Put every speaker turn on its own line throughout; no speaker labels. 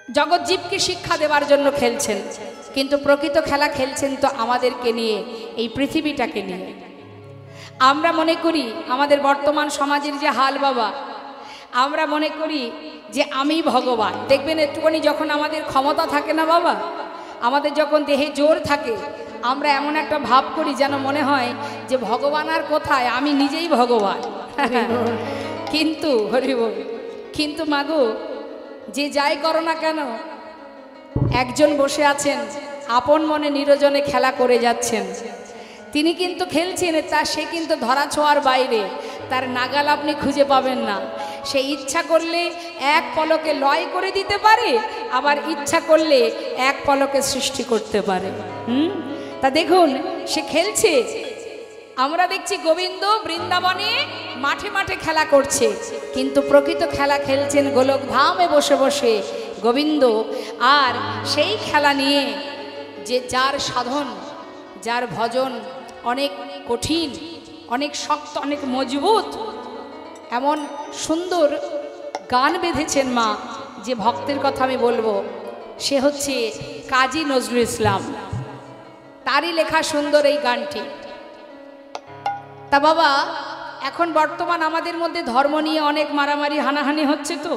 জগৎজীবকে শিক্ষা দেওয়ার জন্য খেলছেন, কিন্তু প্রকৃত খেলা খেলছেন তো আমাদেরকে নিয়ে, এই পৃথিবীটাকে নিয়ে। আমরা মনে করি আমাদের বর্তমান সমাজের যে হাল বাবা, আমরা মনে করি যে আমি ভগবান। দেখবেন একটুখানি যখন আমাদের ক্ষমতা থাকে না বাবা, আমাদের যখন দেহে জোর থাকে, আমরা এমন একটা ভাব করি যেন মনে হয় যে ভগবান আর কোথায়, আমি নিজেই ভগবান। কিন্তু হরি বল, কিন্তু মাগো যে যাই করো না কেন, একজন বসে আছেন আপন মনে নিরজনে খেলা করে যাচ্ছেন, তিনি কিন্তু খেলছেন, সে কিন্তু ধরা ছোঁয়ার বাইরে, তার নাগাল আপনি খুঁজে পাবেন না। সে ইচ্ছা করলে এক পলকে লয় করে দিতে পারে, আবার ইচ্ছা করলে এক পলকে সৃষ্টি করতে পারে। তা দেখুন সে খেলছে। আমরা দেখছি গোবিন্দ বৃন্দাবনে মাঠে মাঠে খেলা করছে, কিন্তু প্রকৃত খেলা খেলছেন গোলক ধামে বসে বসে গোবিন্দ। আর সেই খেলা নিয়ে যে যার সাধন, যার ভজন অনেক কঠিন, অনেক শক্ত, অনেক মজবুত, এমন সুন্দর গান বেঁধেছেন মা, যে ভক্তের কথা আমি বলবো, সে হচ্ছে কাজী নজরুল ইসলাম। তারই লেখা সুন্দর এই গানটি। তা বাবা, এখন বর্তমান আমাদের মধ্যে ধর্ম নিয়ে অনেক মারামারি হানাহানি হচ্ছে, তো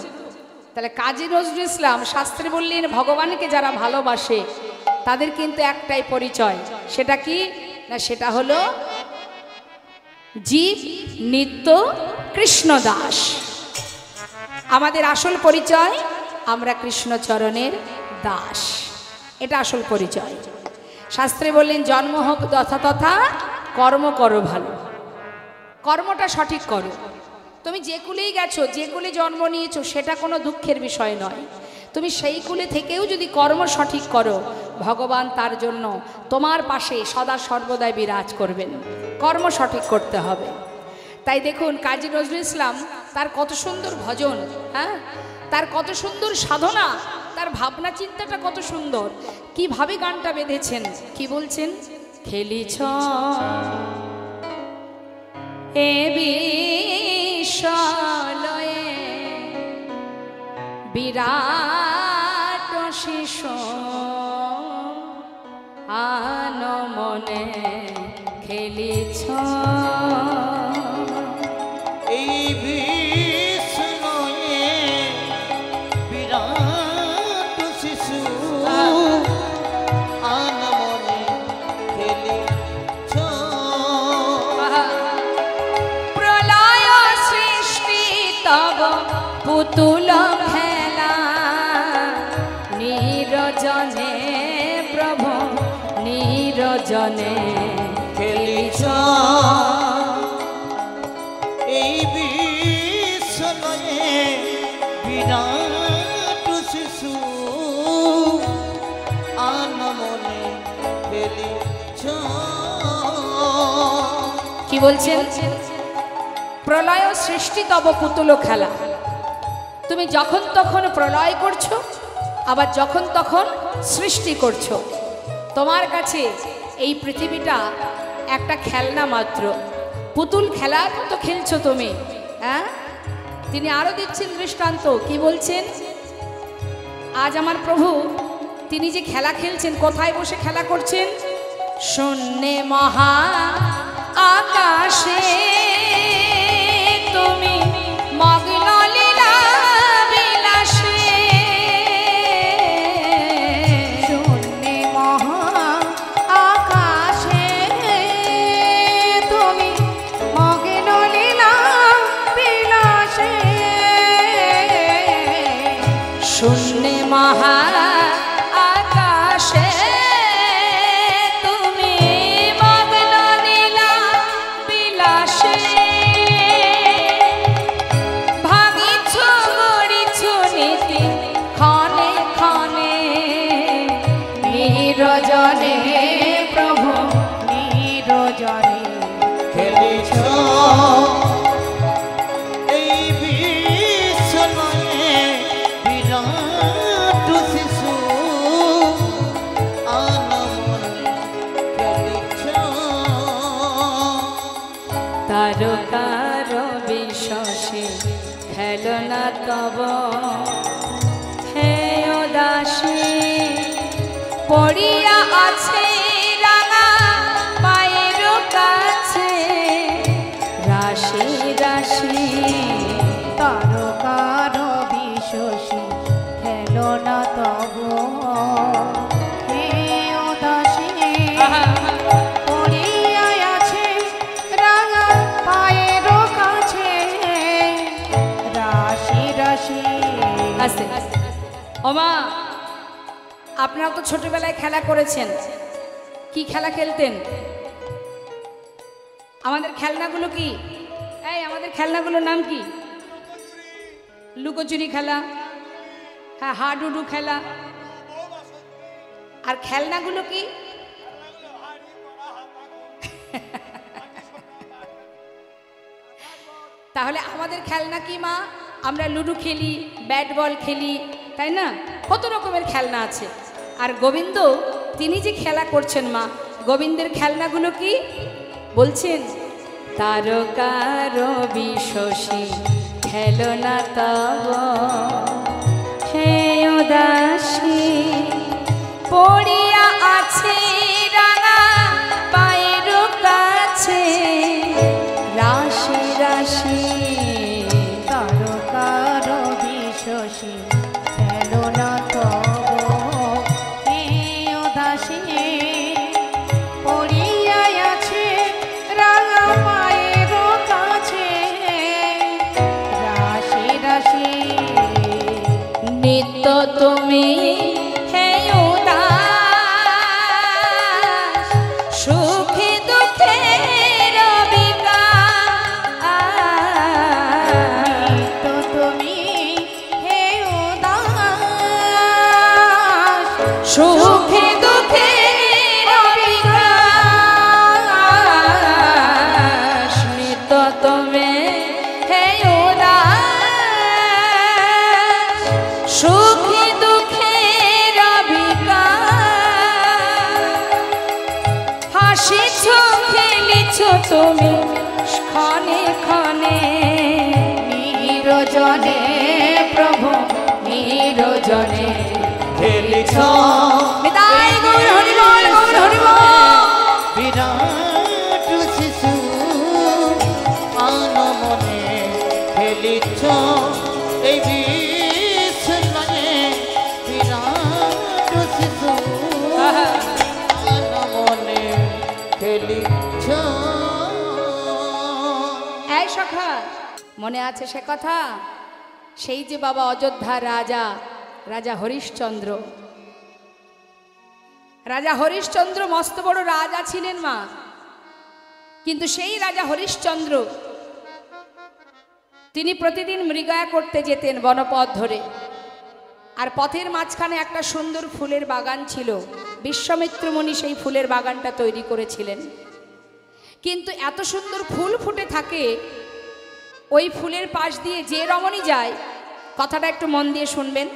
তাহলে কাজী নজরুল ইসলাম শাস্ত্রে বললেন ভগবানকে যারা ভালোবাসে তাদের কিন্তু একটাই পরিচয়, সেটা কি না, সেটা হলো জীব নিত্য কৃষ্ণ দাস। আমাদের আসল পরিচয়, আমরা কৃষ্ণচরণের দাস, এটা আসল পরিচয়। শাস্ত্রে বললেন জন্ম হোক তথা তথা, কর্ম করো ভালো, কর্মটা সঠিক করো। তুমি যে কুলেই গেছো, যে কুলে জন্ম নিয়েছো, সেটা কোনো দুঃখের বিষয় নয়। তুমি সেই কুলে থেকেও যদি কর্ম সঠিক করো, ভগবান তার জন্য তোমার পাশে সদা সর্বদাই বিরাজ করবেন। কর্ম সঠিক করতে হবে। তাই দেখুন কাজী নজরুল ইসলাম, তার কত সুন্দর ভজন, হ্যাঁ, তার কত সুন্দর সাধনা, তার ভাবনা চিন্তাটা কত সুন্দর, কিভাবে গানটা বেঁধেছেন। কি বলছেন? খেলিছ এ বিশ্বলয়ে বিরাট শিশু আন মনে খেলিছ
এই বিশ্বলয়ে বিরাট শিশু আন মনে খেলিছ।
প্রলয় সৃষ্টি তব পুতুল খেলা, নিরজনে প্রভু নিরজনে
খেলিছ এই বিশ্বলয়ে বিরাট শিশু আন মনে খেলিছ।
কি বলছেন? প্রলয় সৃষ্টি তব পুতুল খেলা। তুমি যখন তখন প্রলয় করছো, আবার যখন তখন সৃষ্টি করছো। তোমার কাছে এই পৃথিবীটা একটা খেলনা মাত্র, পুতুল খেলার মতো খেলছো তুমি, হ্যাঁ। তিনি আরো দিচ্ছেন দৃষ্টান্ত। কি বলছেন? আজ আমার প্রভু তিনি যে খেলা খেলছেন, কোথায় বসে খেলা করছেন? শূন্যে মহা আকাশে তুমি মগ্ন লীলা বিলাসে। শূন্যে মহা আকাশে তুমি মগ্ন লীলা বিলাসে। শূন্যে মহা আকাশে তুমি মগ্ন লীলা বিলাসে। ভাঙিছ গড়িছ নীতি ক্ষণে ক্ষণে, নিরজনে প্রভু নিরজনে
খেলিছ এই বিশ্বলয়ে বিরাট শিশু আন মনে খেলিছ।
তারকার বিশ্বসে খেলনা তব হেয়দা দাসী পড়িয়া আছে রাঙা পায়ের কাছে রাশি রাশি
তারকার বিশ্বসী খেলো না তব হে উদাসী পড়িয়া আছে রাঙা পায়ের কাছে রাশি রাশি।
আস্তে ওমা, আপনারা তো ছোটবেলায় খেলা করেছেন। কি খেলা খেলতেন? আমাদের খেলনাগুলো কি? এই আমাদের খেলনাগুলোর নাম কি? লুকোচুরি খেলা, হ্যাঁ, হাডুডু খেলা। আর খেলনাগুলো কি? তাহলে আমাদের খেলনা কি মা? আমরা লুডো খেলি, ব্যাট বল খেলি, তাই না? কত রকমের খেলনা আছে। আর গোবিন্দ তিনি যে খেলা করছেন মা, গোবিন্দের খেলনাগুলো কি বলছেন? তারকার বিশ্বসী খেলনা তব হে উদাসী পড়িয়া আছে রাঙা পায়ের কাছে রাশি রাশি
তারকার বিশ্বসী খেলো না তব হে উদাসী পড়িয়া আছে রাঙা পায়ের কাছে রাশি রাশি।
নিত্য তুমি হে উদাস সুখে দুঃখে
তো তুমি হে উদাস
সুখে দুঃখে নিত্য তুমি হে উদাস সুখে দুঃখের হাসিছ খেলিছ তুমি ক্ষণে ক্ষণে
নিরজনে প্রভু নিরজনে
খেলিছ
বিদায় গৌর হরি বল, গৌর হরি বল।
বিরাট শিশু আনমনে খেলিছ এই বিশ্বনে বিরাট শিশু আনমনে খেলিছ।
এই সখা, মনে আছে সে কথা? সেই যে বাবা অযোধ্যার রাজা, রাজা হরিশ্চন্দ্র। রাজা হরিশ্চন্দ্র মস্ত বড় রাজা ছিলেন মা। কিন্তু সেই রাজা হরিশ্চন্দ্র তিনি প্রতিদিন মৃগয়া করতে যেতেন বনপথ ধরে। আর পথের মাঝখানে একটা সুন্দর ফুলের বাগান ছিল। বিশ্বামিত্র মুনি সেই ফুলের বাগানটা তৈরি করেছিলেন। কিন্তু এত সুন্দর ফুল ফুটে থাকে, ওই ফুলের পাশ দিয়ে যে রমণী যায়, কথাটা একটু মন দিয়ে শুনবেন,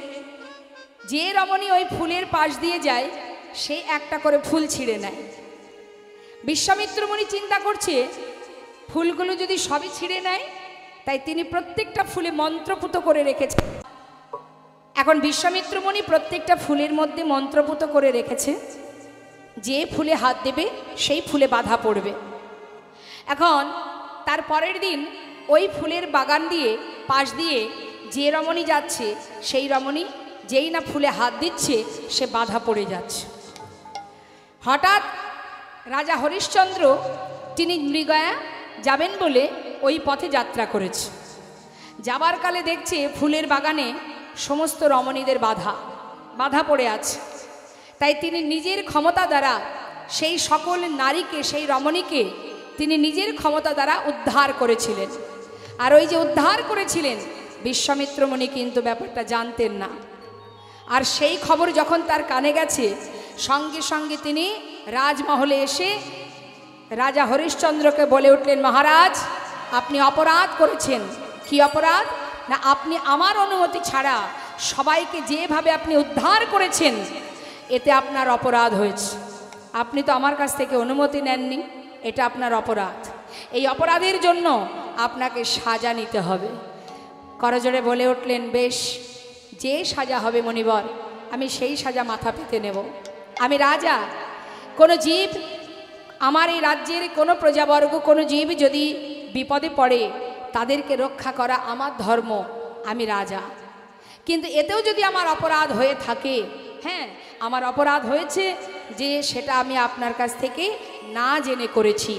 যে রমণী ওই ফুলের পাশ দিয়ে যায় সে একটা করে ফুল ছিঁড়ে নেয়। বিশ্বামিত্র মুনি চিন্তা করছে ফুলগুলো যদি সবই ছিঁড়ে নেয়, তাই তিনি প্রত্যেকটা ফুলে মন্ত্রপুত করে রেখেছেন। এখন বিশ্বামিত্র মুনি প্রত্যেকটা ফুলের মধ্যে মন্ত্রপুত করে রেখেছে, যে ফুলে হাত দেবে সেই ফুলে বাধা পড়বে। এখন তার পরের দিন ওই ফুলের বাগান দিয়ে পাশ দিয়ে যে রমণী যাচ্ছে, সেই রমণী যেই না ফুলে হাত দিচ্ছে সে বাধা পড়ে যাচ্ছে। হঠাৎ রাজা হরিশ্চন্দ্র তিনি মৃগয়া যাবেন বলে ওই পথে যাত্রা করেছে। যাবার কালে দেখছে ফুলের বাগানে সমস্ত রমণীদের বাধা পড়ে আছে। তাই তিনি নিজের ক্ষমতা দ্বারা সেই সকল নারীকে, সেই রমণীকে তিনি নিজের ক্ষমতা দ্বারা উদ্ধার করেছিলেন। আর ওই যে উদ্ধার করেছিলেন, বিশ্বামিত্র মুনি কিন্তু ব্যাপারটা জানতেন না। আর সেই খবর যখন তার কানে গেছে, সঙ্গে সঙ্গে তিনি রাজমহলে এসে রাজা হরিশ্চন্দ্রকে বলে উঠলেন, মহারাজ আপনি অপরাধ করেছেন। কি অপরাধ? না, আপনি আমার অনুমতি ছাড়া সবাইকে যেভাবে আপনি উদ্ধার করেছেন, এতে আপনার অপরাধ হয়েছে। আপনি তো আমার কাছ থেকে অনুমতি নেননি, এটা আপনার অপরাধ। এই অপরাধের জন্য আপনাকে সাজা নিতে হবে। করজোড়ে বলে উঠলেন, বেশ, যে সাজা হবে মণিবর আমি সেই সাজা মাথা পেতে নেব। আমি রাজা, কোনো জীব, আমার এই রাজ্যের কোনো প্রজাবর্গ, কোনো জীব যদি বিপদে পড়ে তাদেরকে রক্ষা করা আমার ধর্ম, আমি রাজা। কিন্তু এতেও যদি আমার অপরাধ হয়ে থাকে, হ্যাঁ আমার অপরাধ হয়েছে যে সেটা আমি আপনার কাছ থেকে না জেনে করেছি,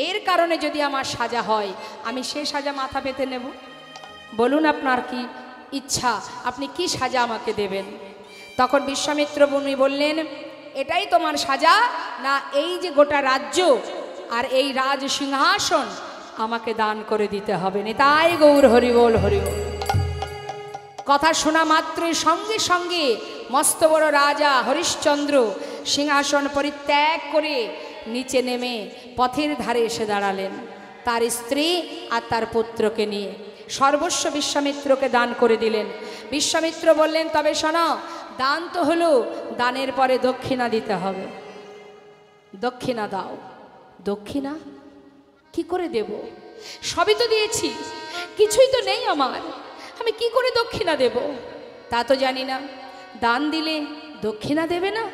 এর কারণে যদি আমার সাজা হয় আমি সে সাজা মাথা পেতে নেব। বলুন আপনার কি ইচ্ছা, আপনি কি সাজা আমাকে দেবেন? তখন বিশ্বামিত্র মুনি বললেন, এটাই তোমার সাজা না এই যে গোটা রাজ্য আর এই রাজ সিংহাসন আমাকে দান করে দিতে হবে? নিতাই গৌর হরি বল, হরি বল। কথা শোনা মাত্রই সঙ্গে সঙ্গে মস্ত বড় রাজা হরিশ্চন্দ্র সিংহাসন পরিত্যাগ করে নিচে নেমে পথের ধারে এসে দাঁড়ালেন তার স্ত্রী আর তার পুত্রকে নিয়ে। সর্বস্ব বিশ্বামিত্রকে দান করে দিলেন। বিশ্বামিত্র বললেন, তবে শোনো, দান তো হলো, দানের পরে দক্ষিণা দিতে হবে। দক্ষিণা দাও। দক্ষিণা কি করে দেব? সবই তো দিয়েছি, কিছুই তো নেই আমার, আমি কি করে দক্ষিণা দেব? তা তো জানি না। দান দিলে দক্ষিণা দেবে না?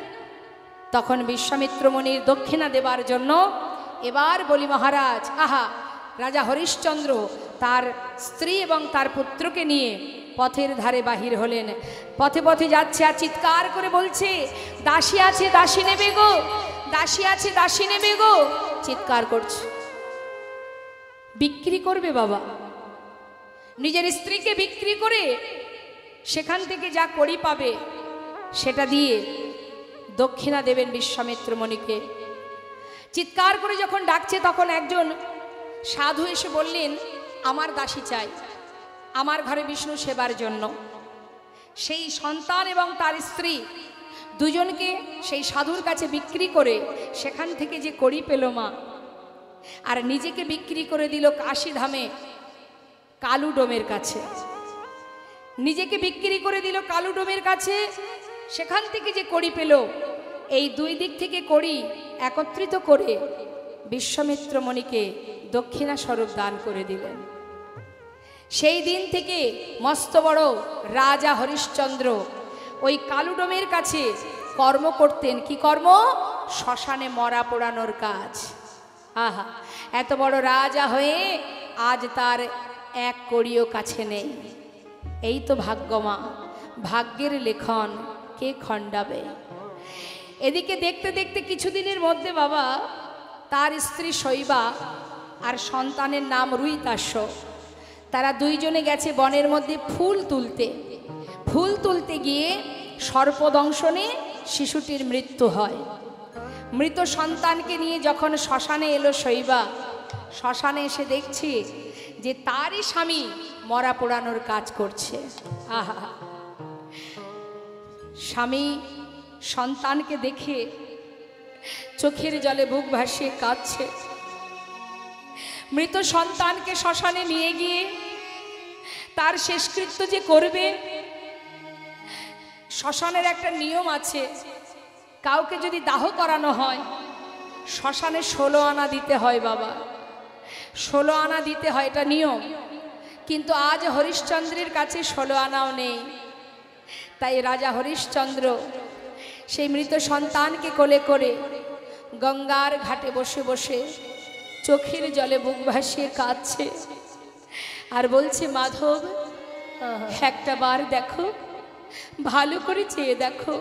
তখন বিশ্বামিত্র মুনির দক্ষিণা দেবার জন্য এবার বলি মহারাজ, আহা, রাজা হরিশ্চন্দ্র তার স্ত্রী এবং তার পুত্রকে নিয়ে পথের ধারে বাহির হলেন। পথে পথে যাচ্ছে আর চিৎকার করে বলছে, দাসী আছে দাসী নেবে গো, দাসী আছে দাসী নেবে গো, চিৎকার করছে। বিক্রি করবে বাবা, নিজের স্ত্রীকে বিক্রি করে সেখান থেকে যা কড়ি পাবে সেটা দিয়ে দক্ষিণা দেবেন বিশ্বামিত্র মুনিকে। চিৎকার করে যখন ডাকছে তখন একজন সাধু এসে বললেন, আমার দাসী চাই আমার ঘরে বিষ্ণু সেবার জন্য। সেই সন্তান এবং তার স্ত্রী দুজনকে সেই সাধুর কাছে বিক্রি করে সেখান থেকে যে কড়ি পেল মা, আর নিজেকে বিক্রি করে দিল কাশীধামে কালুডোমের কাছে। নিজেকে বিক্রি করে দিল কালুডোমের কাছে, সেখান থেকে যে কড়ি পেল, এই দুই দিক থেকে কড়ি একত্রিত করে বিশ্বামিত্র মুনিকে দক্ষিণা স্বরূপ দান করে দিলেন। সেই দিন থেকে মস্ত বড় রাজা হরিশ্চন্দ্র ওই কালুডোমের কাছে কর্ম করতেন। কি কর্ম? শ্মশানে মরা পোড়ানোর কাজ। আহা, এত বড় রাজা হয়ে আজ তার এক কড়িও কাছে নেই। এই তো ভাগ্যমা, ভাগ্যের লেখন কে খণ্ডাবে? এদিকে দেখতে দেখতে কিছুদিনের মধ্যে বাবা তার স্ত্রী শৈবা আর সন্তানের নাম রুইতাস্য, তারা দুইজনে গেছে বনের মধ্যে ফুল তুলতে। ফুল তুলতে গিয়ে সর্পদংশনে শিশুটির মৃত্যু হয়। মৃত সন্তানকে নিয়ে যখন শ্মশানে এলো শৈবা, শ্মশানে এসে দেখছে যে তারই স্বামী মরা পোড়ানোর কাজ করছে। আহা, স্বামী সন্তানকে দেখে চোখের জলে বুক ভাসিয়ে কাঁদছে। মৃত সন্তানকে শ্মশানে নিয়ে গিয়ে তার শেষকৃত্য যে করবে, শ্মশানের একটা নিয়ম আছে, কাউকে যদি দাহ করানো হয় শ্মশানে 16 আনা দিতে হয় বাবা, 16 আনা দিতে হয়, এটা নিয়ম। কিন্তু আজ হরিশ্চন্দ্রের কাছে 16 আনাও নেই। তাই রাজা হরিশ্চন্দ্র সেই মৃত সন্তানকে কোলে করে গঙ্গার ঘাটে বসে বসে চোখের জলে বুক ভাসিয়ে কাঁদছে আর বলছে, মাধব একটা বার দেখো, ভালো করে চেয়ে দেখো,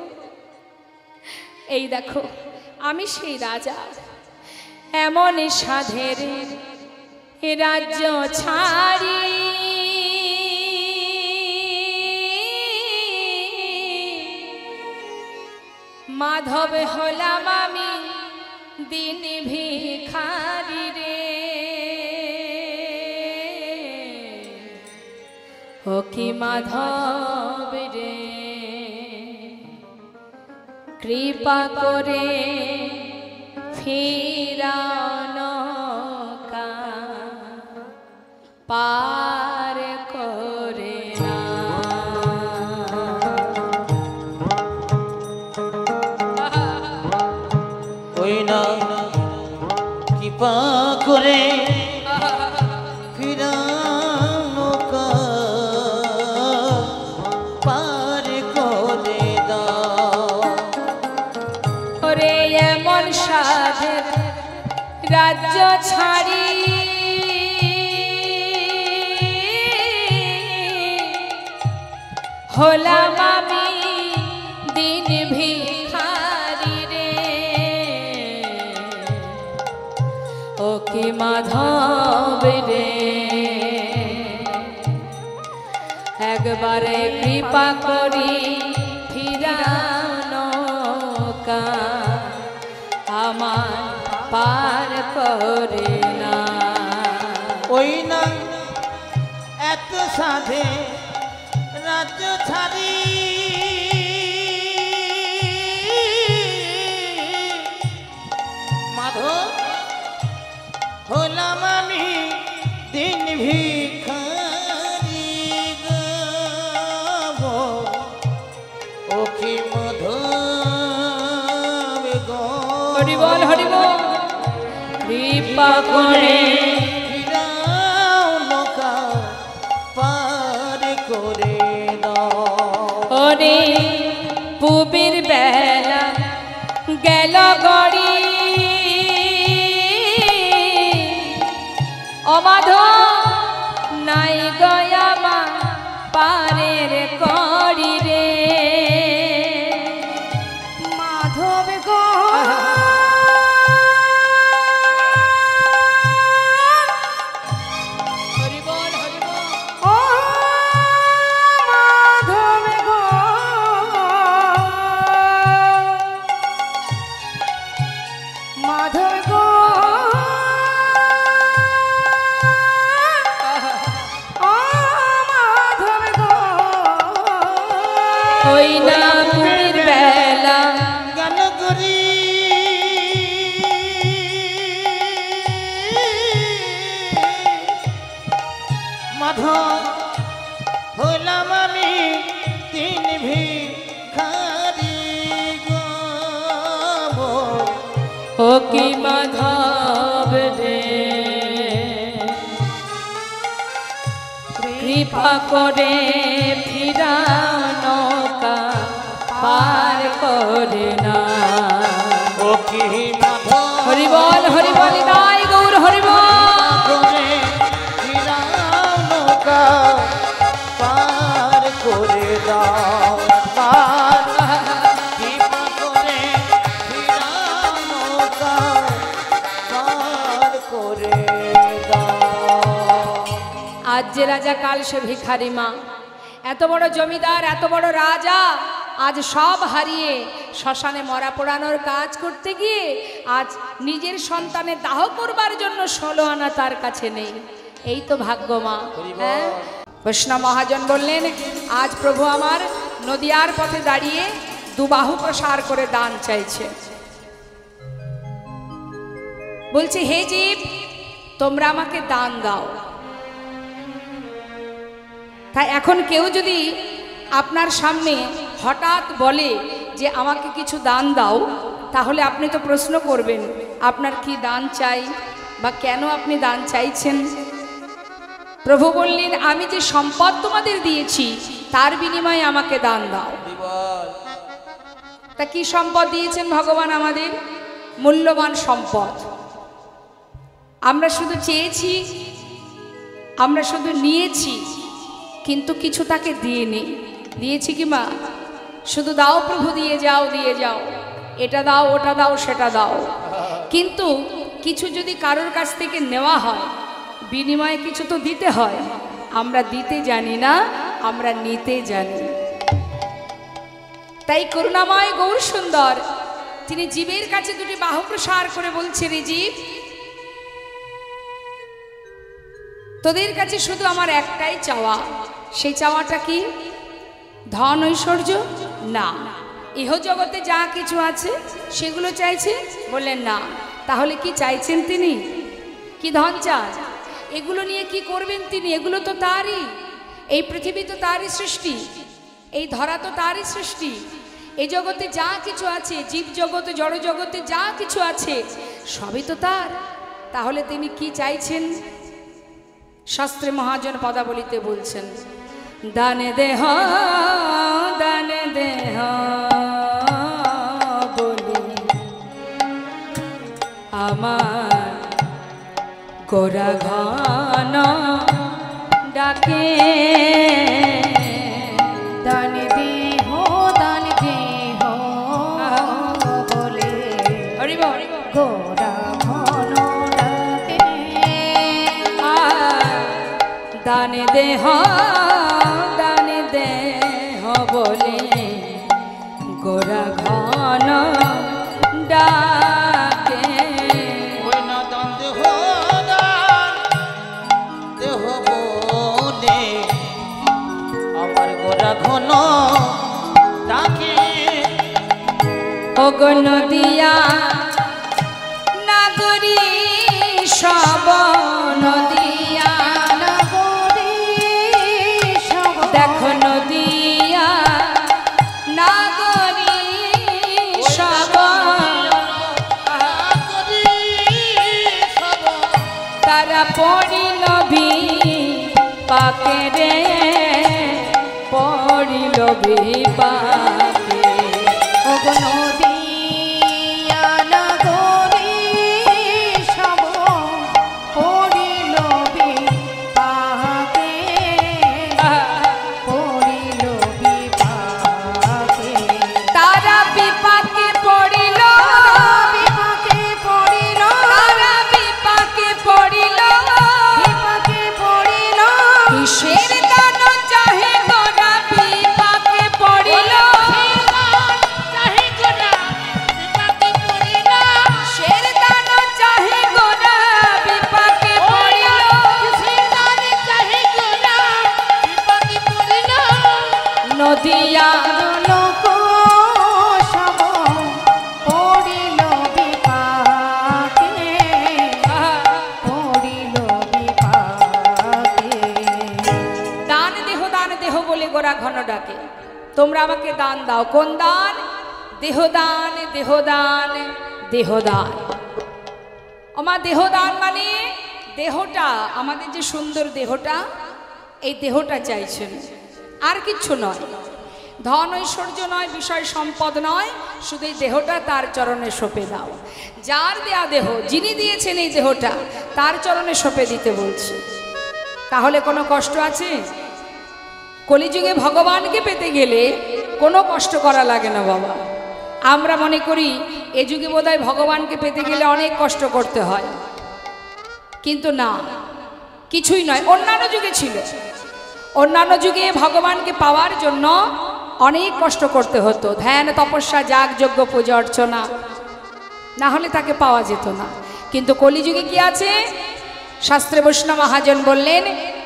এই দেখো আমি সেই রাজা, এমন সাধের রাজ্য ছাড়ি মাধব হলাম আমি দিন ভিখারি রে। ও কি মাধব রে, কৃপা করে ফিরানো পার করে না।
ওই না কৃপা করে ফিরানো পার করে দাও।
রাজ্য ছাড়ি হলাম আমি দিন ভিখারি রে। ও কি মাধব রে, একবারে কৃপা করি ফিরানো কা আমার পার করে না।
ওই না এত সাধে রাজ্য ছাড়ি মাধব হলাম আমি দিন ভিখারি গো। ও কি মাধব গো,
হরি বল হরি বল। কৃপা করে
ফিরাও নৌকা পার করে দাও।
ওরে পুবের বেলা গেল গড়ি অমাধ নাই গয়ামা পারের করি রে।
মাধব গো
হরি বল হরি বল।
ও মাধব গো, মাধব গো, ও মাধব গো,
ওই না পুবের বেলা
গান করি মাধব হলাম আমি তিন ভিখারি গো।
ও কি মাধব রে, কৃপা করে ফিরানো কা পার করে না।
ও কি মাধব
হরি বল হরি বল গাই গৌর হরি বল।
করে ফিরাও নৌকা পার করে দাও। পার কৃপা করে ফিরাও নৌকা পার করে দাও।
আজ যে রাজা কাল সে ভিখারি মা, এত বড় জমিদার এত বড় রাজা আজ সব হারিয়ে শ্মশানে মরা পোড়ানোর কাজ করতে গিয়ে আজ নিজের সন্তানের দাহ করবার জন্য 16 আনা তার কাছে নেই। এই তো ভাগ্য মা। হ্যাঁ, বৈষ্ণব মহাজন বললেন আজ প্রভু আমার নদিয়ার পথে দাঁড়িয়ে দুবাহু প্রসার করে দান চাইছে। বলছে হে জীব, তোমরা আমাকে দান দাও। তাই এখন কেউ যদি আপনার সামনে হঠাৎ বলে যে আমাকে কিছু দান দাও, তাহলে আপনি তো প্রশ্ন করবেন আপনার কি দান চাই বা কেন আপনি দান চাইছেন। প্রভু বললেন আমি যে সম্পদ তোমাদের দিয়েছি তার বিনিময়ে আমাকে দান দাও। তা কি সম্পদ দিয়েছেন ভগবান আমাদের? মূল্যবান সম্পদ। আমরা শুধু চেয়েছি, আমরা শুধু নিয়েছি, কিন্তু কিছু তাকে দিয়ে নেই। দিয়েছি কি মা? শুধু দাও প্রভু, দিয়ে যাও দিয়ে যাও, এটা দাও ওটা দাও সেটা দাও। কিন্তু কিছু যদি কারোর কাছ থেকে নেওয়া হয়, বিনিময়ে কিছু তো দিতে হয়। আমরা দিতে জানি না, আমরা নিতে জানি। তাই করুণাময় গৌর সুন্দর তিনি জীবের কাছে দুটি বাহু প্রসার করে বলছে, রে জীব, তোদের কাছে শুধু আমার একটাই চাওয়া। সেই চাওয়াটা কি? ধন ঐশ্বর্য না। ইহ জগতে যা কিছু আছে সেগুলো চাইছে? বললেন না। তাহলে কি চাইছেন তিনি? কি ধন চান? এগুলো নিয়ে কি করবেন তিনি? এগুলো তো তারই। এই পৃথিবী তো তারই সৃষ্টি, এই ধরা তো তারই সৃষ্টি। এই জগতে যা কিছু আছে, জীব জগতে জড় জগতে যা কিছু আছে সবই তো তার। তাহলে তিনি কি চাইছেন? শাস্ত্রে মহাজন পদাবলিতে বলছেন, দানে দেহ দানে দেহ বলি আমার গোরা ঘন ডাকে
দান দেহ বলে
হরিব
গোরা ঘন ডাকে
দানে দেহ বলে গোরা ঘন ডাকে
ওই না দান দেহ বলে আমার গোরা ঘন ডাকে
অগ নদিয়া নাগরী সব নদিয়া
নগরী সব
দেখো নদিয়া নাগরী সব তারা পড়িল পাকে রে পড়িল পাকে
ওগো নদিয়া নগরী সব পড়িল বিপাকে পড়িল বিপাকে
তারা বিপাকে পড়িল
বিপাকে পড়িল
তারা বিপাকে পড়িল
বিপাকে পড়িল
কিসের দান চাহে গোরা বিপাকে পড়িল কিসের দান চাহে গোরা বিপাকে পড়িল নদিয়া
লোক সব পড়িল বিপাকে পড়িল বিপাকে
দান দেহ বলে গোরা ঘন ডাকে তোমরা আমাকে দান দাও কোন দান দেহদান দেহদান দেহদান আমার দেহদান মানে দেহটা আমাদের যে সুন্দর দেহটা এই দেহটা চাইছেন আর কিচ্ছু নয় ধন ঐশ্বর্য নয় বিষয় সম্পদ নয় শুধু এই দেহটা তার চরণে সঁপে দাও যার দেয়া দেহ যিনি দিয়েছেন এই দেহটা তার চরণে সঁপে দিতে বলছে তাহলে কোনো কষ্ট আছে কলিযুগে ভগবানকে পেতে গেলে কোনো কষ্ট করা লাগে না বাবা আমরা মনে করি এ যুগে বোধহয় ভগবানকে পেতে গেলে অনেক কষ্ট করতে হয় কিন্তু না কিছুই নয় অন্যান্য যুগে ছিল অন্যান্য যুগে ভগবানকে পাওয়ার জন্য অনেক কষ্ট করতে হতো ধ্যান তপস্যা যাগ যজ্ঞ পূজা অর্চনা না হলে তাকে পাওয়া যেত না কিন্তু কলিযুগে কি আছে শাস্ত্রে বৈষ্ণব মহাজন বললেন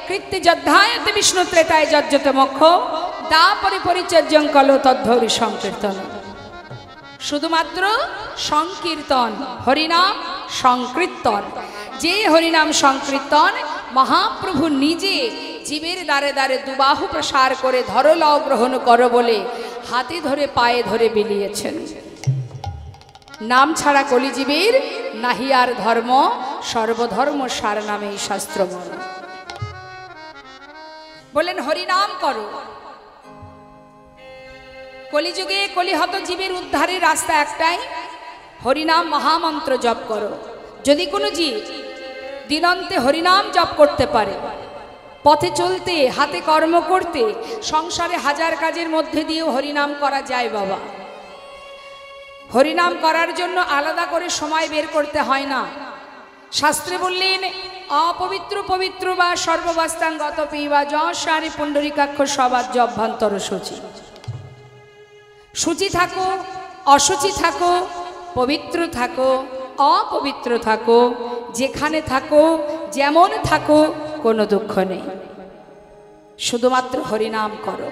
কৃত্তি যদ্ধায়তে বিষ্ণু ত্রেতায় যজ্জতে মোক্ষ দা পরিপরিচর্যং কলো তদ্ধৌরি সংকীর্তন শুধুমাত্র সংকীর্তন হরিনাম সংকীর্তন যে হরিনাম সংকীর্তন মহাপ্রভু নিজে জীবের দ্বারে দ্বারে দুবাহু প্রসার করে ধর লও গ্রহণ করো বলে হাতে ধরে পায়ে ধরে বিলিয়েছেন নাম ছাড়া কলিজীবের নাহি আর ধর্ম সর্বধর্ম সার নামেই শাস্ত্র বলে বলেন হরিনাম করো কলিযুগে কলিহত জীবের উদ্ধারের রাস্তা একটাই হরিনাম মহামন্ত্র জপ করো যদি কোনো জীব দিনন্তে হরিনাম জপ করতে পারে পথে চলতে হাতে কর্ম করতে সংসারে হাজার কাজের মধ্যে দিয়েও হরিনাম করা যায় বাবা হরিনাম করার জন্য আলাদা করে সময় বের করতে হয় না শাস্ত্রে বললেন অপবিত্র পবিত্র বা সর্ববাস্তাঙ্গত পিবা যশারি পুণ্ডরিকাক্ষ সবাজ্য অভ্যন্তর সূচি সূচি থাকো অসুচি থাকো পবিত্র থাকো অপবিত্র থাকো যেখানে থাকো যেমন থাকো কোনো দুঃখ নেই শুধুমাত্র হরিনাম করো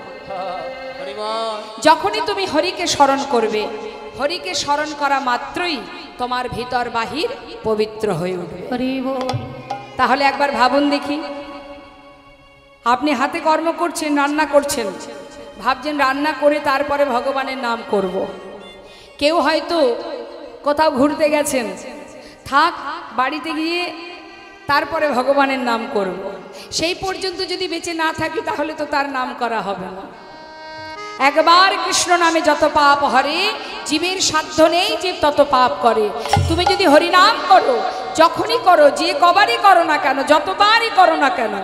যখনই তুমি হরিকে স্মরণ করবে হরিকে স্মরণ করা মাত্রই তোমার ভিতর বাহির পবিত্র হয়ে উঠবে তাহলে একবার ভাবুন দেখি আপনি হাতে কর্ম করছেন রান্না করছেন ভাবছেন রান্না করে তারপরে ভগবানের নাম করব। কেউ হয়তো কোথাও ঘুরতে গেছেন থাক বাড়িতে গিয়ে তারপরে ভগবানের নাম করব। সেই পর্যন্ত যদি বেঁচে না থাকি তাহলে তো তার নাম করা হবে না একবার কৃষ্ণ নামে যত পাপ হরে জীবের সাধ্য নেই জীব তত পাপ করে তুমি যদি হরিনাম করো যখনই করো, যে কবারই করো না কেন, যতবারই করো না কেন,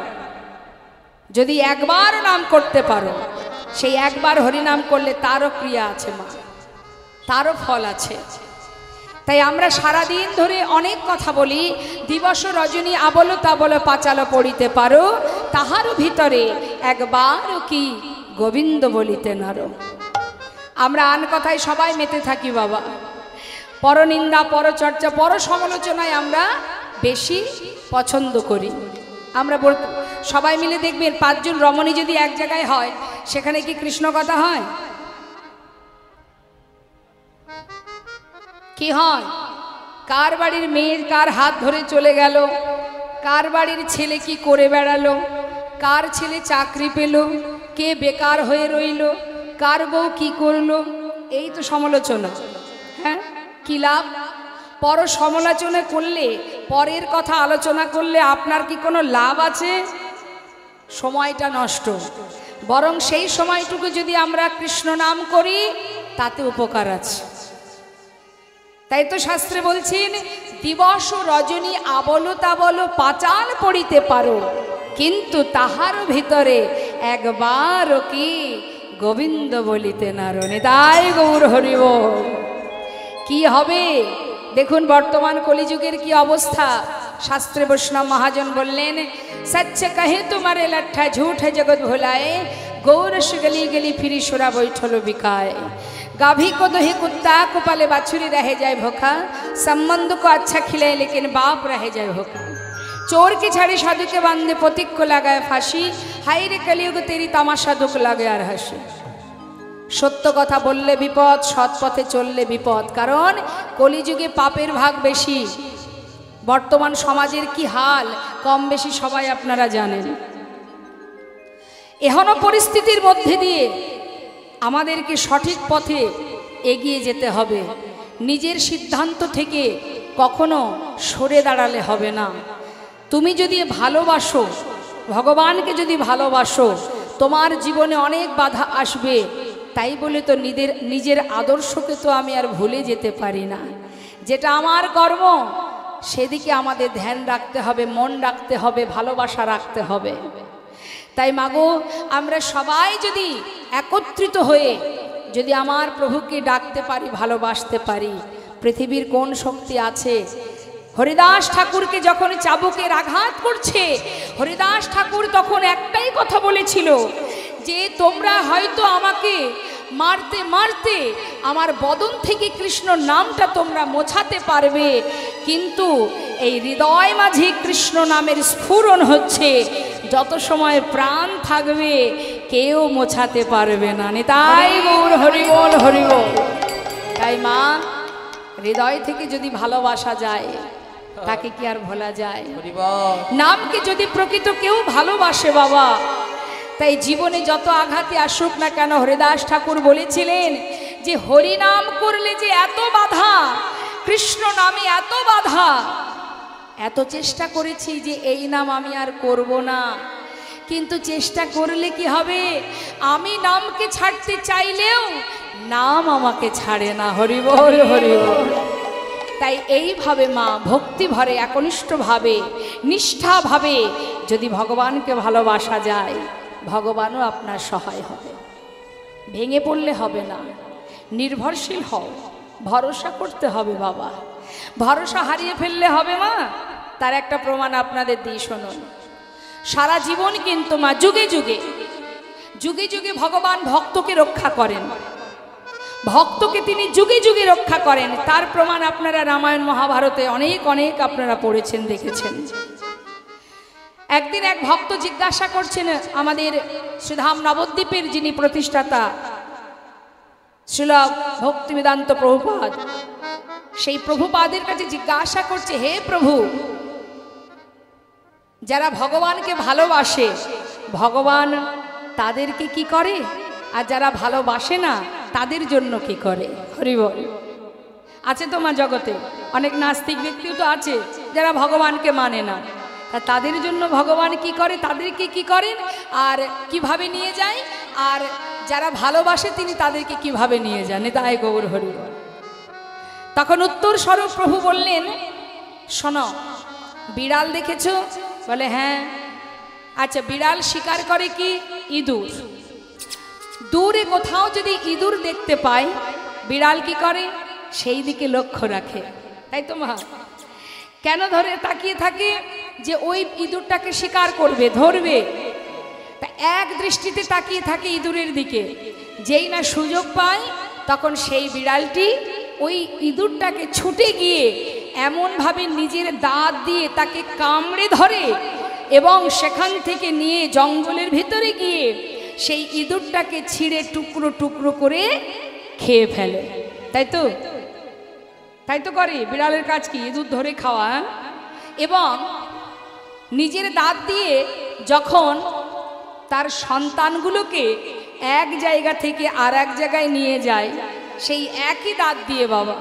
যদি একবার নাম করতে পারো, সেই একবার হরিনাম করলে তারও ক্রিয়া আছে মা, তারও ফল আছে। তাই আমরা সারাদিন ধরে অনেক কথা বলি, দিবস রজনী আবল তাবল পাঁচালো পড়িতে পারো, তাহারও ভিতরে একবারও কি গোবিন্দ বলিতে নারো। আমরা আন কথায় সবাই মেতে থাকি বাবা, পরনিন্দা, পরচর্চা, পর সমালোচনায় আমরা বেশি পছন্দ করি। আমরা সবাই মিলে দেখবেন 5 জন রমণী যদি এক জায়গায় হয়, সেখানে কি কৃষ্ণ কথা হয়? কি হয়? কার বাড়ির মেয়ে কার হাত ধরে চলে গেল, কার বাড়ির ছেলে কি করে বেড়ালো, কার ছেলে চাকরি পেল, কে বেকার হয়ে রইল, কার বউ কি করলো, এই তো সমালোচনা। হ্যাঁ, কি লাভ? পর সমালোচনা করলে, পরের কথা আলোচনা করলে আপনার কি কোনো লাভ আছে? সময়টা নষ্ট। বরং সেই সময়টুকু যদি আমরা কৃষ্ণ নাম করি, তাতে উপকার আছে। তাই তো শাস্ত্রে বলছেন, দিবস রজনী আবল তাবল পাঁচাল পড়িতে পারো, কিন্তু তাহার ভিতরে একবারও কি গোবিন্দ বলিতে নারো। নিতাই গৌর হরি বল। কি হবে দেখুন বর্তমান কলিযুগের কি অবস্থা। শাস্ত্রে বৈষ্ণব মহাজন বললেন, সচ্চ কহে তোমারে লঠা ঝুঠ জগৎ ভোলায়, গৌরস গলি গলি ফিরি সুরা বৈঠল বিকায়। गाभी को दही कुत्ता को पाले बाछुरी रह जाए भोखा, संबंध को अच्छा खिलाए लेकिन बाप रह जाए भोखा। चोर की छाड़ी साधु के बांधे पथिक को लगाए फांसी, हाय रे कलियुग तेरी तमाशा दुख लागे আর হাসি। সত্য কথা বললে বিপদ, সৎ পথে চললে বিপদ। কারণ কলিযুগে পাপের ভাগ বেশি। বর্তমান সমাজের কি হাল কম বেশি সবাই আপনারা জানেন। এখনো পরিস্থিতির মধ্যে দিয়ে আমাদেরকে সঠিক পথে এগিয়ে যেতে হবে। নিজের সিদ্ধান্ত থেকে কখনো সরে দাঁড়ালে হবে না। তুমি যদি ভালোবাসো, ভগবানকে যদি ভালোবাসো, তোমার জীবনে অনেক বাধা আসবে। তাই বলে তো নিজের আদর্শকে তো আমি আর ভুলে যেতে পারি না। যেটা আমার কর্ম সেদিকে আমাদের ধ্যান রাখতে হবে, মন রাখতে হবে, ভালোবাসা রাখতে হবে। তাই মাগো, আমরা সবাই যদি একত্রিত হয়ে যদি আমার প্রভুকে ডাকতে পারি, ভালোবাসতে পারি, পৃথিবীর কোন শক্তি আছে? হরিদাস ঠাকুরকে যখন চাবুকের আঘাত করছে, হরিদাস ঠাকুর তখন একটাই কথা বলেছিল যে তোমরা হয়তো আমাকে মারতে মারতে আমার বদন থেকে কৃষ্ণ নামটা তোমরা মোছাতে পারবে, কিন্তু এই হৃদয় মাঝে কৃষ্ণ নামের স্ফুরণ হচ্ছে, যত সময় প্রাণ থাকবে কেউ মোছাতে পারবে না। নিতাই গৌর হরি বল, হরি বল। তাই মা, হৃদয় থেকে যদি ভালোবাসা যায় তাকে কি আর ভোলা যায়? নামকে যদি প্রকৃত কেউ ভালোবাসে বাবা, তাই জীবনে যত আঘাতে আসুক না কেন, হরিদাস ঠাকুর বলেছিলেন যে হরি নাম করলে যে এত বাধা, কৃষ্ণ নামে এত বাধা, এত চেষ্টা করেছি যে এই নাম আমি আর করব না, কিন্তু চেষ্টা করলে কি হবে? আমি নামকে ছাড়তে চাইলেও নাম আমাকে ছাড়ে না। হরি বল, হরি বল। তাই এইভাবে মা ভক্তি ভরে, একনিষ্ঠভাবে, নিষ্ঠাভাবে যদি ভগবানকে ভালোবাসা যায়, ভগবানও আপনার সহায় হবে। ভেঙে পড়লে হবে না, নির্ভরশীল হও, ভরসা করতে হবে বাবা। ভরসা হারিয়ে ফেললে হবে মা? তার একটা প্রমাণ আপনাদের দিই, শুনুন। সারা জীবন কিন্তু মা যুগে যুগে যুগে যুগে ভগবান ভক্তকে রক্ষা করেন, ভক্তকে তিনি যুগে যুগে রক্ষা করেন। তার প্রমাণ আপনারা রামায়ণ মহাভারতে অনেক অনেক আপনারা পড়েছেন, দেখেছেন। একদিন এক ভক্ত জিজ্ঞাসা করছেন আমাদের শ্রীধাম নবদ্বীপের যিনি প্রতিষ্ঠাতা শ্রীল ভক্তিবেদান্ত প্রভুপাদ, সেই প্রভুপাদের কাছে জিজ্ঞাসা করছে, হে প্রভু, যারা ভগবানকে ভালোবাসে ভগবান তাদেরকে কি করে, আর যারা ভালোবাসে না তাদের জন্য কি করে? হরি বল। আছে তোমার জগতে অনেক নাস্তিক ব্যক্তিও তো আছে যারা ভগবানকে মানে না, তা তাদের জন্য ভগবান কি করে, তাদেরকে কি করেন আর কিভাবে নিয়ে যায়, আর যারা ভালোবাসে তিনি তাদেরকে কিভাবে নিয়ে যান। তাই গৌর হরি বল। তখন উত্তর স্বরূপ প্রভু বললেন, শোনো, বিড়াল দেখেছো? বলে হ্যাঁ। আচ্ছা, বিড়াল শিকার করে কি? ইঁদুর। দূরে কোথাও যদি ইঁদুর দেখতে পায়, বিড়াল কি করে? সেই দিকে লক্ষ্য রাখে, তাই তো মা? কেন ধরে তাকিয়ে থাকে? যে ওই ইঁদুরটাকে শিকার করবে, ধরবে। তা এক দৃষ্টিতে তাকিয়ে থাকে ইঁদুরের দিকে। যেই না সুযোগ পায়, তখন সেই বিড়ালটি ওই ইঁদুরটাকে ছুটে গিয়ে এমনভাবে নিজের দাঁত দিয়ে তাকে কামড়ে ধরে এবং সেখান থেকে নিয়ে জঙ্গলের ভিতরে গিয়ে সেই ইঁদুরটাকে ছিঁড়ে টুকরো টুকরো করে খেয়ে ফেলে, তাই তো? তাই তো করে। বিড়ালের কাজ কি? ইঁদুর ধরে খাওয়া। এবং নিজের দাঁত দিয়ে যখন তার সন্তানগুলোকে এক জায়গা থেকে আর এক জায়গায় নিয়ে যায়, সেই একই দাঁত দিয়ে, বাবা,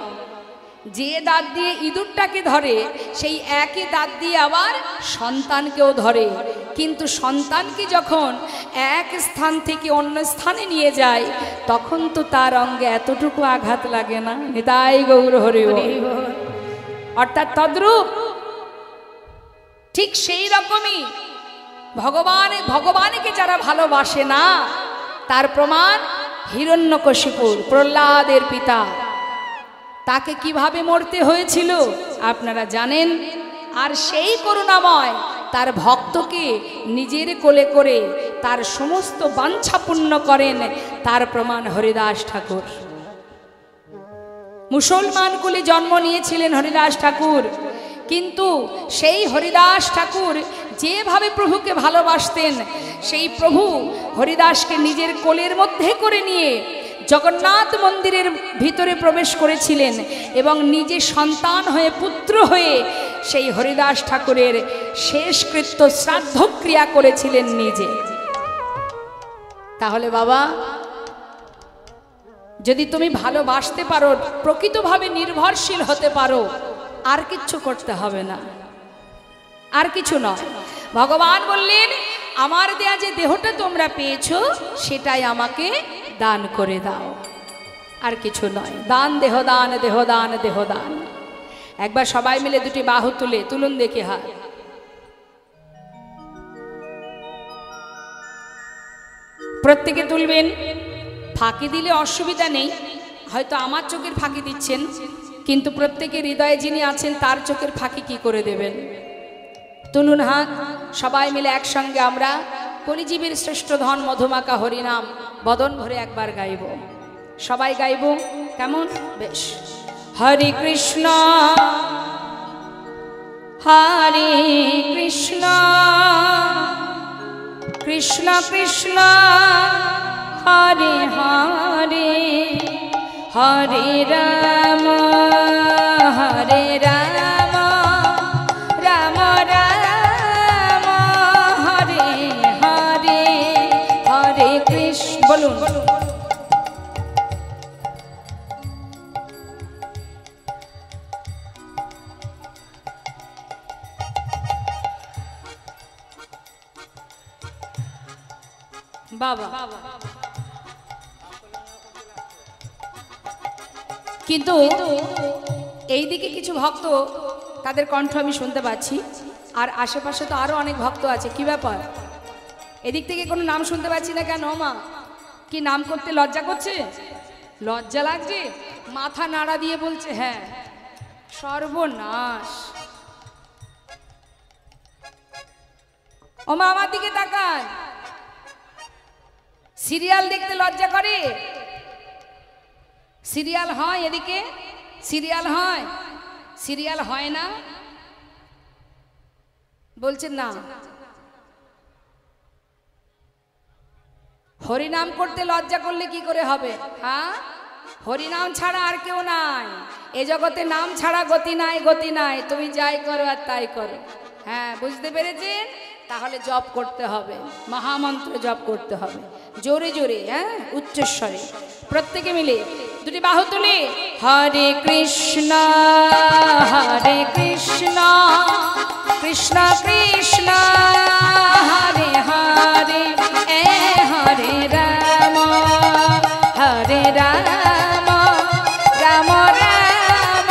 যে দাঁত দিয়ে ইঁদুরটাকে ধরে, সেই একই দাঁত দিয়ে আবার সন্তানকেও ধরে। কিন্তু সন্তানকে যখন এক স্থান থেকে অন্য স্থানে নিয়ে যায়, তখন তো তার অঙ্গে এতটুকু আঘাত লাগে না। নিতাই গৌর হরি বল। অর্থাৎ ঠিক সেই রকমই ভগবানকে যারা ভালোবাসে না, তার প্রমাণ হিরণ্যকশিপুর, প্রহ্লাদের পিতা। তাকে কিভাবে মরতে হয়েছিল আপনারা জানেন। আর সেই করুণাময় তার ভক্তকে নিজের কোলে করে তার সমস্ত বাঞ্ছা পূর্ণ করেন, তার প্রমাণ হরিদাস ঠাকুর। মুসলমান কুলে জন্ম নিয়েছিলেন হরিদাস ঠাকুর, কিন্তু সেই হরিদাস ঠাকুর যেভাবে প্রভুকে ভালোবাসতেন, সেই প্রভু হরিদাসকে নিজের কোলের মধ্যে করে নিয়ে জগন্নাথ মন্দিরের ভিতরে প্রবেশ করেছিলেন এবং নিজে সন্তান হয়ে, পুত্র হয়ে সেই হরিদাস ঠাকুরের শেষকৃত্য শ্রাদ্ধক্রিয়া করেছিলেন নিজে। তাহলে বাবা, যদি তুমি ভালোবাসতে পারো, প্রকৃতভাবে নির্ভরশীল হতে পারো, আর কিচ্ছু করতে হবে না, আর কিছু নয়। ভগবান বললেন, আমার দেয়া যে দেহটা তোমরা পেয়েছো, সেটাই আমাকে দান করে দাও, আর কিছু নয়। দান, দেহদান, দেহদান, দেহদান। একবার সবাই মিলে দুটি বাহু তুলুন দেখি হাত। প্রত্যেকে তুলবেন। ফাঁকি দিলে অসুবিধা নেই, হয়তো আমার চোখের ফাঁকি দিচ্ছেন, কিন্তু প্রত্যেকের হৃদয়ে যিনি আছেন তার চোখের ফাঁকি কি করে দেবেন? তুলুন হাত। সবাই মিলে একসঙ্গে আমরা কলিজীবের শ্রেষ্ঠ ধন মধুমাকা হরিনাম বদন ভরে একবার গাইব। সবাই গাইব, কেমন? বেশ। হরে কৃষ্ণ হরে কৃষ্ণ কৃষ্ণ কৃষ্ণ হরে হরে, হরে রাম হরে রাম, রাম রাম হরে হরে, হরে কৃষ্ণ। বলুন। বাবা, কিন্তু এইদিকে কিছু ভক্ত, তাদের কণ্ঠ আমি শুনতে পাচ্ছি, আর আশেপাশে তো আরো অনেক ভক্ত আছে। কি ব্যাপার? এদিক থেকে কোনো নাম শুনতে পাচ্ছি না কেন মা? কি নাম করতে লজ্জা করছে? লজ্জা লাগছে? মাথা নাড়া দিয়ে বলছে হ্যাঁ। সর্বনাশ। ও মা, আমার দিকে তাকান। সিরিয়াল দেখতে লজ্জা করে? সিরিয়াল হয় এদিকে? সিরিয়াল হয়? সিরিয়াল হয় না বলছেন না? হরিনাম করতে লজ্জা করলে কি করে হবে? হ্যাঁ, হরিনাম ছাড়া আর কেউ নাই এ জগতে, নাম ছাড়া গতি নাই, গতি নাই। তুমি যাই করো আর তাই করো। হ্যাঁ, বুঝতে পেরেছেন? তাহলে জপ করতে হবে, মহামন্ত্র জপ করতে হবে জোরে জোরে, হ্যাঁ, উচ্চস্বরে। প্রত্যেকে মিলে দুটি বাহু তুলে হরে কৃষ্ণ হরে কৃষ্ণ কৃষ্ণ কৃষ্ণ হরে হরে, হরে রাম হরে রাম, রাম রাম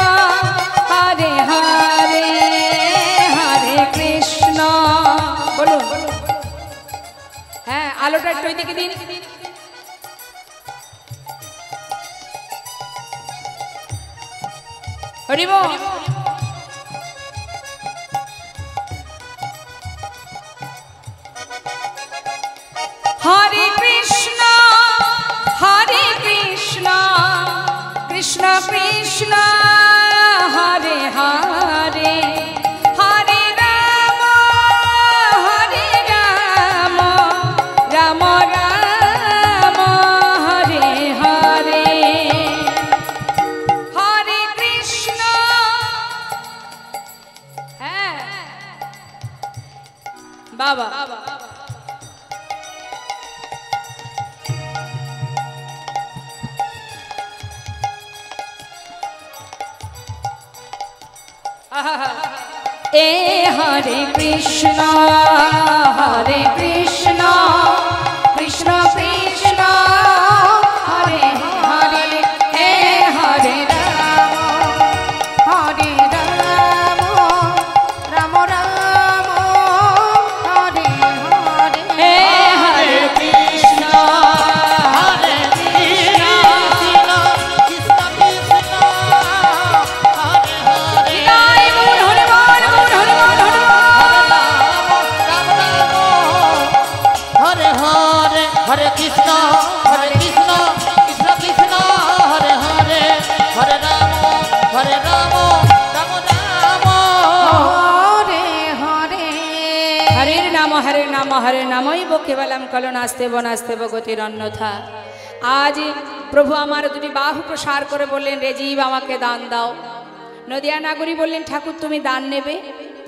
হরে হরে, আলোটা একটু ওইদিকে দিন। হরি বল। হরে কৃষ্ণ কৃষ্ণ কৃষ্ণ হরে হরে হরে রাম রাম রাম হরে হরে হরে কৃষ্ণ। হ্যাঁ বাবা এ হরে কৃষ্ণ কৃষ্ণ কৃষ্ণ হরে হরে এ হরে
রাম রাম রাম হরে হরে
এ হরে কৃষ্ণ জয় গৌর হরে বল, গৌর হরে বল, হরে বল।
হরে হরে হরে কৃষ্ণ কৃষ্ণ কৃষ্ণ হরে হরে হরে রাম রাম রাম
হরে হরে
হরে নাম হরে নামইব কেবলম কলো নাস্তে বনাস্তে গতির অন্যথা। আজ প্রভু আমার দুটি বাহু প্রসার করে বললেন, রেজীব আমাকে দান দাও। নদিয়া নাগরী বললেন, ঠাকুর তুমি দান নেবে?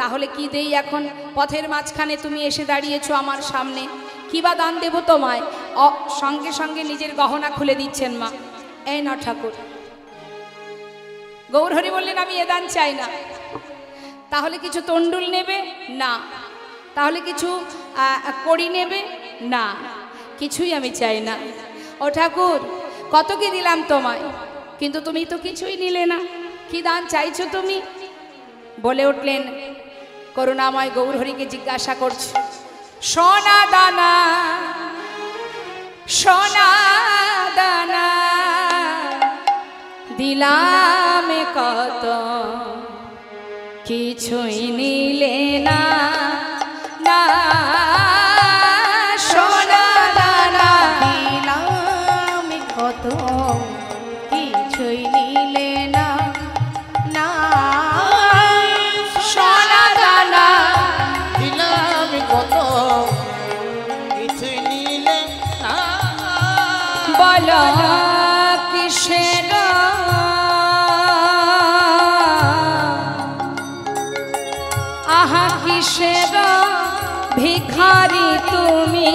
তাহলে কি দেই এখন? পথের মাঝখানে তুমি এসে দাঁড়িয়েছো আমার সামনে, কি বা দান দেবো তোমায়? সঙ্গে সঙ্গে নিজের গহনা খুলে দিচ্ছেন মা। এই না ঠাকুর। গৌরহরি বললেন, আমি এ দান চাই না। তাহলে কিছু তন্ডুল নেবে? না। তাহলে কিছু কড়ি নেবে? না, কিছুই আমি চাই না। ও ঠাকুর, কত কি দিলাম তোমায়, কিন্তু তুমি তো কিছুই নিলে না। কি দান চাইছো তুমি? বলে উঠলেন, করুণাময় গৌরহরিকে জিজ্ঞাসা করছে, সোনা দানা সোনা দানা দিলাম কত, কিছুই নিলে না। না সোনা দানা
দিলাম কত, কিছুই নিলে না। না
সোনা দানা
দিলাম কত, কিছুই নিলে না।
বল কিসের আহা কিসের ভিখারি তুমি?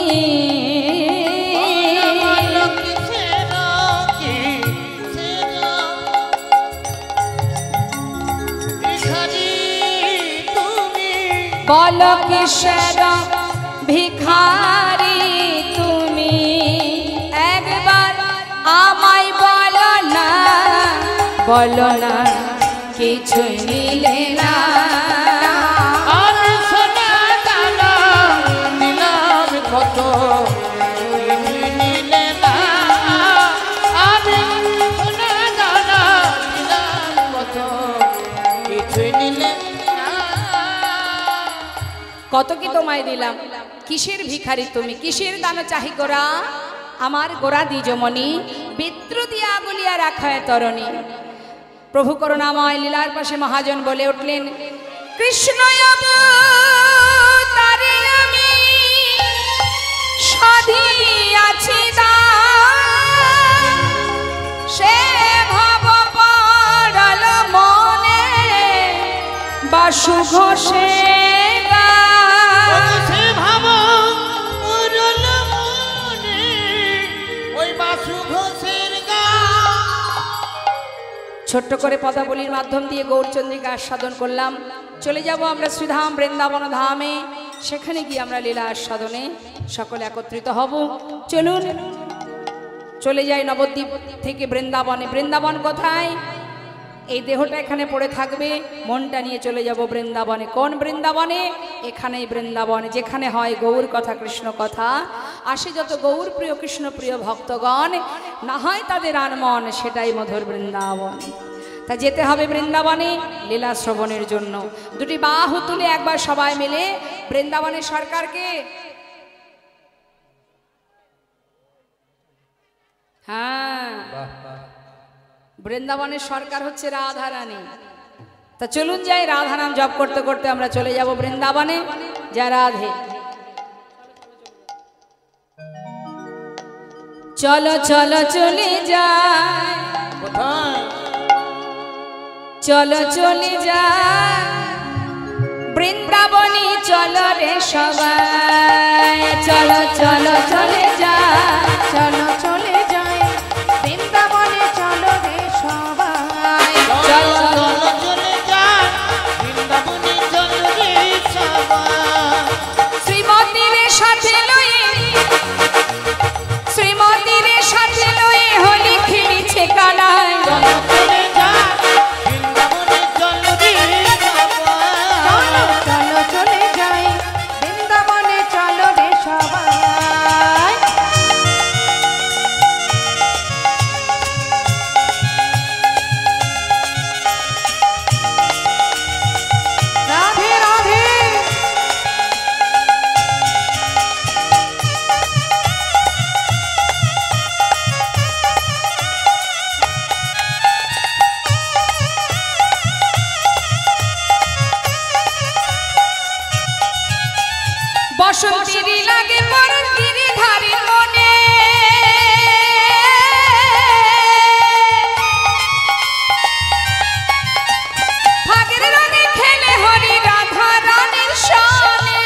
বল কিসের ভিখারি তুমি? একবার আমায় বলো না, বলো না কিছুই নিলে না।
আমি সোনা দানা দিলাম কত, কিছুই নিলে না। আমি সোনা দানা দিলাম কত, কিছুই নিলে না।
কত কি তোমায় দিলাম, কিসের ভিখারি তুমি? কিসের দান চাহি গোরা? আমার গোরা দ্বিজমণি, বিদ্রু দিয়া গলিয়া রাখায় তরণী। প্রভু করুণাময় লীলার পাশে মহাজন বলে উঠলেন, কৃষ্ণ অবতারে আমি সাধিয়াছি দান, সে ভাব পড়ল মনে বাসু ঘোষে
সে ভাবো উড়ল মনে ওই বাসু ঘোষের গান।
ছোট্ট করে পদাবলীর মাধ্যম দিয়ে গৌরচন্দ্রিকা আস্বাদন করলাম। চলে যাব আমরা শ্রীধাম বৃন্দাবন ধামে, সেখানে গিয়ে আমরা লীলা আস্বাদনে সকলে একত্রিত হব। চলুন চলে যাই নবদ্বীপ থেকে বৃন্দাবনে। বৃন্দাবন কোথায়? এই দেহটা এখানে পড়ে থাকবে, মনটা নিয়ে চলে যাব বৃন্দাবনে। কোন বৃন্দাবনে? এখানেই বৃন্দাবনে, যেখানে হয় গৌর কথা, কৃষ্ণ কথা। আসে যত গৌর প্রিয় কৃষ্ণ প্রিয় ভক্তগণ, না হয় তাদের আনমন, সেটাই মধুর বৃন্দাবন। তা যেতে হবে বৃন্দাবনে লীলা শ্রবণের জন্য। দুটি বাহু তুলে একবার সবাই মিলে বৃন্দাবনের সরকারকে, হ্যাঁ বৃন্দাবনের সরকার হচ্ছে রাধারানী। তা চলুন যাই, রাধা নাম জপ করতে করতে আমরা চলে যাব বৃন্দাবনে। যা রাধে। চলো চলো চলে যায়,
কোথায়?
চলো চলে যায় বৃন্দাবনে, চলো রে সবাই, চলো চলো চলে যায়,
চলো চলে যাই বৃন্দাবনে, চলো রে সবাই।
চলো চলো চলে যায় বৃন্দাবনে, চলো রে সবাই।
শ্রীমতীর সাথে লয়ে, শ্রীমতীর সাথে লয়ে হোলি খেলিছে কানায়,
চলো চলে যায় বৃন্দাবনে, চলো রে সবাই।
চলো চলো চলে যাই বৃন্দাবনে, চলো রে সবাই। রাধে রাধে।
বসন্তেরই লাগে বরণ গিরিধারীর মনে, ফাগের রঙে খেলে হরি রাধা রানীর সনে,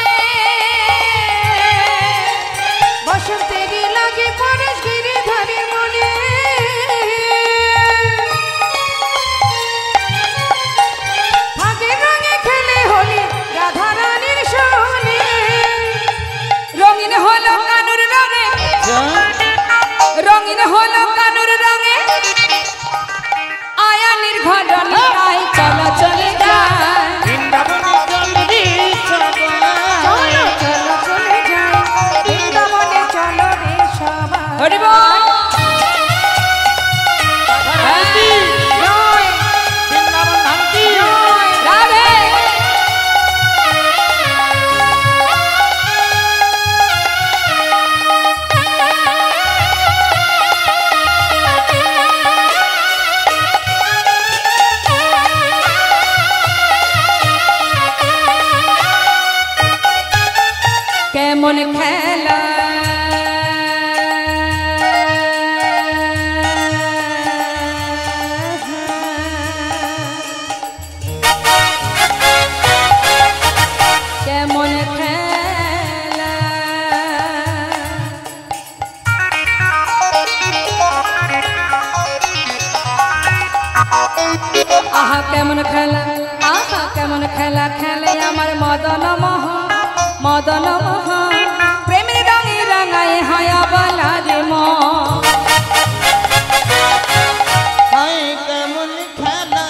বসন্তেরই লাগে পরেশ গিরিধারীর মনে, ফাগের রঙে খেলে হোলি রাধা রানীর সনে।
রঙিন হলো কানুর রঙে, রঙিন হলো কানুর রঙে আয়ানির ঘটনা, তাই চলো চলে যায়
বৃন্দাবনে, চলো রে সবাই।
চলো চলো চলে যাই বৃন্দাবনে, চলো রে সবাই।
হরি বল।
রাধারানী,
জয়
বৃন্দাবন ধাম কি?
রাধে। কেমন খেলা কেমন খেলা, আহা কেমন খেলা, আহা কেমন খেলা খেলে আমার মদন মোহন, মদন মোহন প্রেমের রঙে রাঙায় হায়া বলা রে মন।
হায় কেমন খেলা,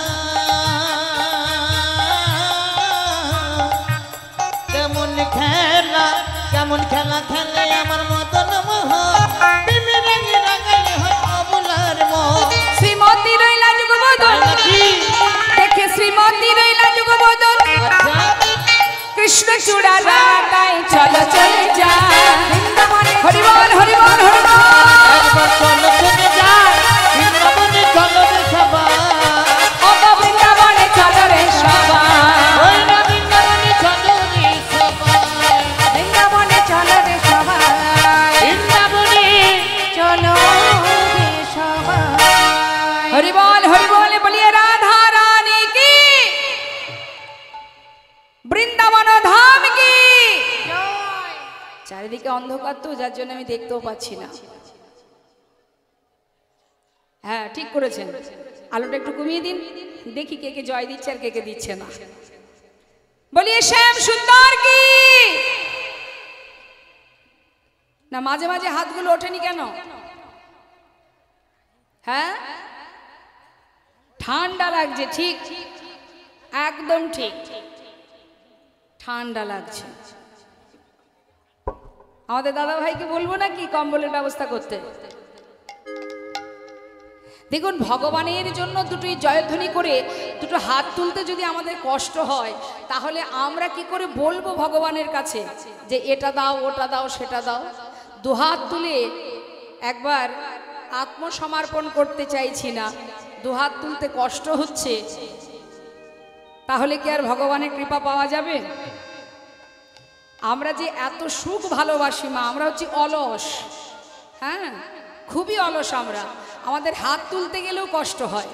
কেমন খেলা, কেমন খেলা খেলে আমার মদন মোহন, প্রেমের রঙে রাঙালে হয় অবলার মন।
শ্রীমতী রইলা যুগ বদল,
নাকি?
দেখে শ্রীমতী রইলা যুগ বদল,
আচ্ছা,
কৃষ্ণ চূড়া রাগায় চলো চলে যায় বৃন্দাবনে। হরি বল হরি বল হরি বল।
একবার চলো চলে যায় বৃন্দাবনে, চলো রে সবাই।
ও গো বৃন্দাবনে চলো রে সবাই,
ওই না বৃন্দাবনে, চলো রে সবাই।
বৃন্দাবনে, চলো রে সবাই।
বৃন্দাবনে,
চলো রে সবাই।
হরি বল বলিয়ে রাধা রানী কি, বৃন্দাবন ধাম কি।
জয়।
চারিদিকে অন্ধকার তো, যার জন্য আমি দেখতেও পাচ্ছি না। হ্যাঁ ঠিক করেছেন, আলোটা একটু কমিয়ে দিন, দেখি কে কে জয় দিচ্ছে আর কে কে দিচ্ছে না। বলিয়ে শ্যাম সুন্দর কি না। মাঝে মাঝে হাতগুলো ওঠেনি কেন? হ্যাঁ ঠান্ডা লাগছে, ঠিক একদম ঠিক, ঠান্ডা লাগছে। আমাদের দাদা ভাইকে বলবো না কি কম্বলের ব্যবস্থা করতে? দেখুন, ভগবানের জন্য দুটোই জয়ধ্বনি করে দুটো হাত তুলতে যদি আমাদের কষ্ট হয়, তাহলে আমরা কি করে বলবো ভগবানের কাছে যে এটা দাও, ওটা দাও, সেটা দাও? দুহাত তুলে একবার আত্মসমর্পণ করতে চাইছি না, দুহাত তুলতে কষ্ট হচ্ছে, তাহলে কি আর ভগবানের কৃপা পাওয়া যাবে? আমরা যে এত সুখ ভালোবাসি মা, আমরা হচ্ছে অলস। হ্যাঁ, খুবই অলস আমরা, আমাদের হাত তুলতে গেলেও কষ্ট হয়।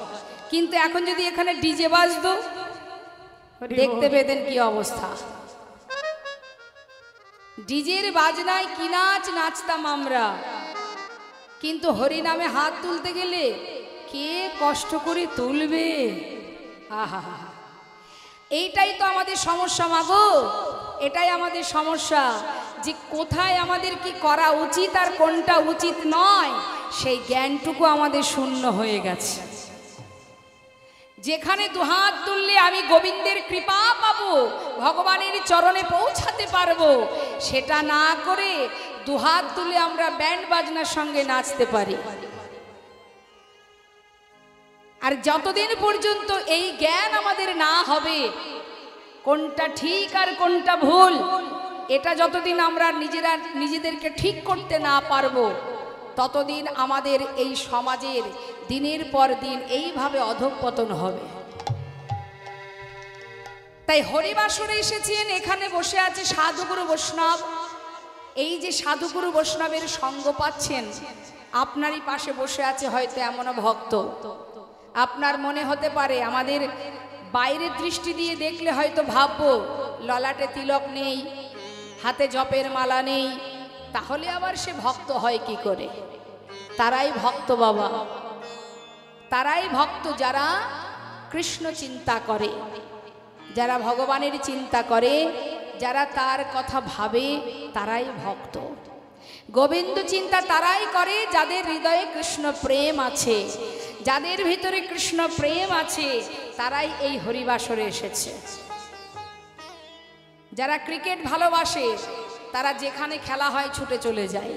কিন্তু এখন যদি এখানে ডিজে বাজতো, দেখতে পেতেন কি অবস্থা। ডিজের বাজনায় কি নাচ নাচতাম আমরা, কিন্তু হরি নামে হাত তুলতে গেলে কে কষ্ট করে তুলবে? আহা, এইটাই তো আমাদের সমস্যা মাগো, এটাই আমাদের সমস্যা, যে কোথায় আমাদের কি করা উচিত আর কোনটা উচিত নয়, সেই জ্ঞানটুকু আমাদের শূন্য হয়ে গেছে। যেখানে দুহাত তুললে আমি গোবিন্দের কৃপা পাবো, ভগবানের চরণে পৌঁছাতে পারবো, সেটা না করে দুহাত তুলে আমরা ব্যান্ড বাজনার সঙ্গে নাচতে পারি। আর যতদিন পর্যন্ত এই জ্ঞান আমাদের না হবে, কোনটা ঠিক আর কোনটা ভুল, এটা যতদিন আমরা নিজেদেরকে ঠিক করতে না পারবো, ততদিন আমাদের এই সমাজের দিনের পর দিন এইভাবে অধঃপতন হবে। তাই হরিবাসরে এসেছেন, এখানে বসে আছে সাধুগুরু বৈষ্ণব। এই যে সাধুগুরু বৈষ্ণবের সঙ্গ পাচ্ছেন, আপনারই পাশে বসে আছে হয়তো এমন ভক্ত। আপনার মনে হতে পারে, আমাদের বাইরের দৃষ্টি দিয়ে দেখলে হয়তো ভাববো ললাটে তিলক নেই, হাতে জপের মালা নেই, তাহলে আবার সে ভক্ত হয় কি করে? তারাই ভক্ত বাবা, তারাই ভক্ত যারা কৃষ্ণ চিন্তা করে, যারা ভগবানের চিন্তা করে, যারা তার কথা ভাবে, তারাই ভক্ত। গোবিন্দ চিন্তা তারাই করে যাদের হৃদয়ে কৃষ্ণ প্রেম আছে, যাদের ভিতরে কৃষ্ণ প্রেম আছে, তারাই এই হরিবাসরে এসেছে। যারা ক্রিকেট ভালোবাসে, তারা যেখানে খেলা হয় ছুটে চলে যায়।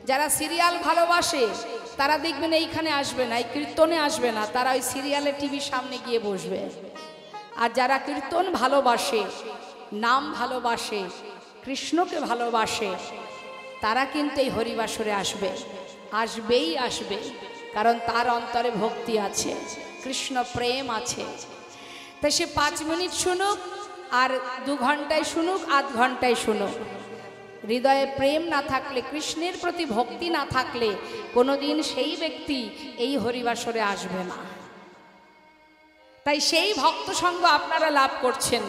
যারা সিরিয়াল ভালোবাসে, তারা দেখবেন এইখানে আসবে না, এই কীর্তনে আসবে না, তারা ওই সিরিয়ালে টিভির সামনে গিয়ে বসবে। আর যারা কীর্তন ভালোবাসে, নাম ভালোবাসে, কৃষ্ণকে ভালোবাসে, তারা কিন্তু এই হরিবাসরে আসবে, আসবেই আসবে, কারণ তার অন্তরে ভক্তি আছে, কৃষ্ণ প্রেম আছে। তাই সে 5 মিনিট শুনুক আর 2 ঘন্টায় শুনুক, আধ ঘন্টায় শুনুক, হৃদয়ে প্রেম না থাকলে, কৃষ্ণের প্রতি ভক্তি না থাকলে, কোনোদিন সেই ব্যক্তি এই হরিবাসরে আসবে না। তাই সেই ভক্ত সঙ্গ আপনারা লাভ করছেন।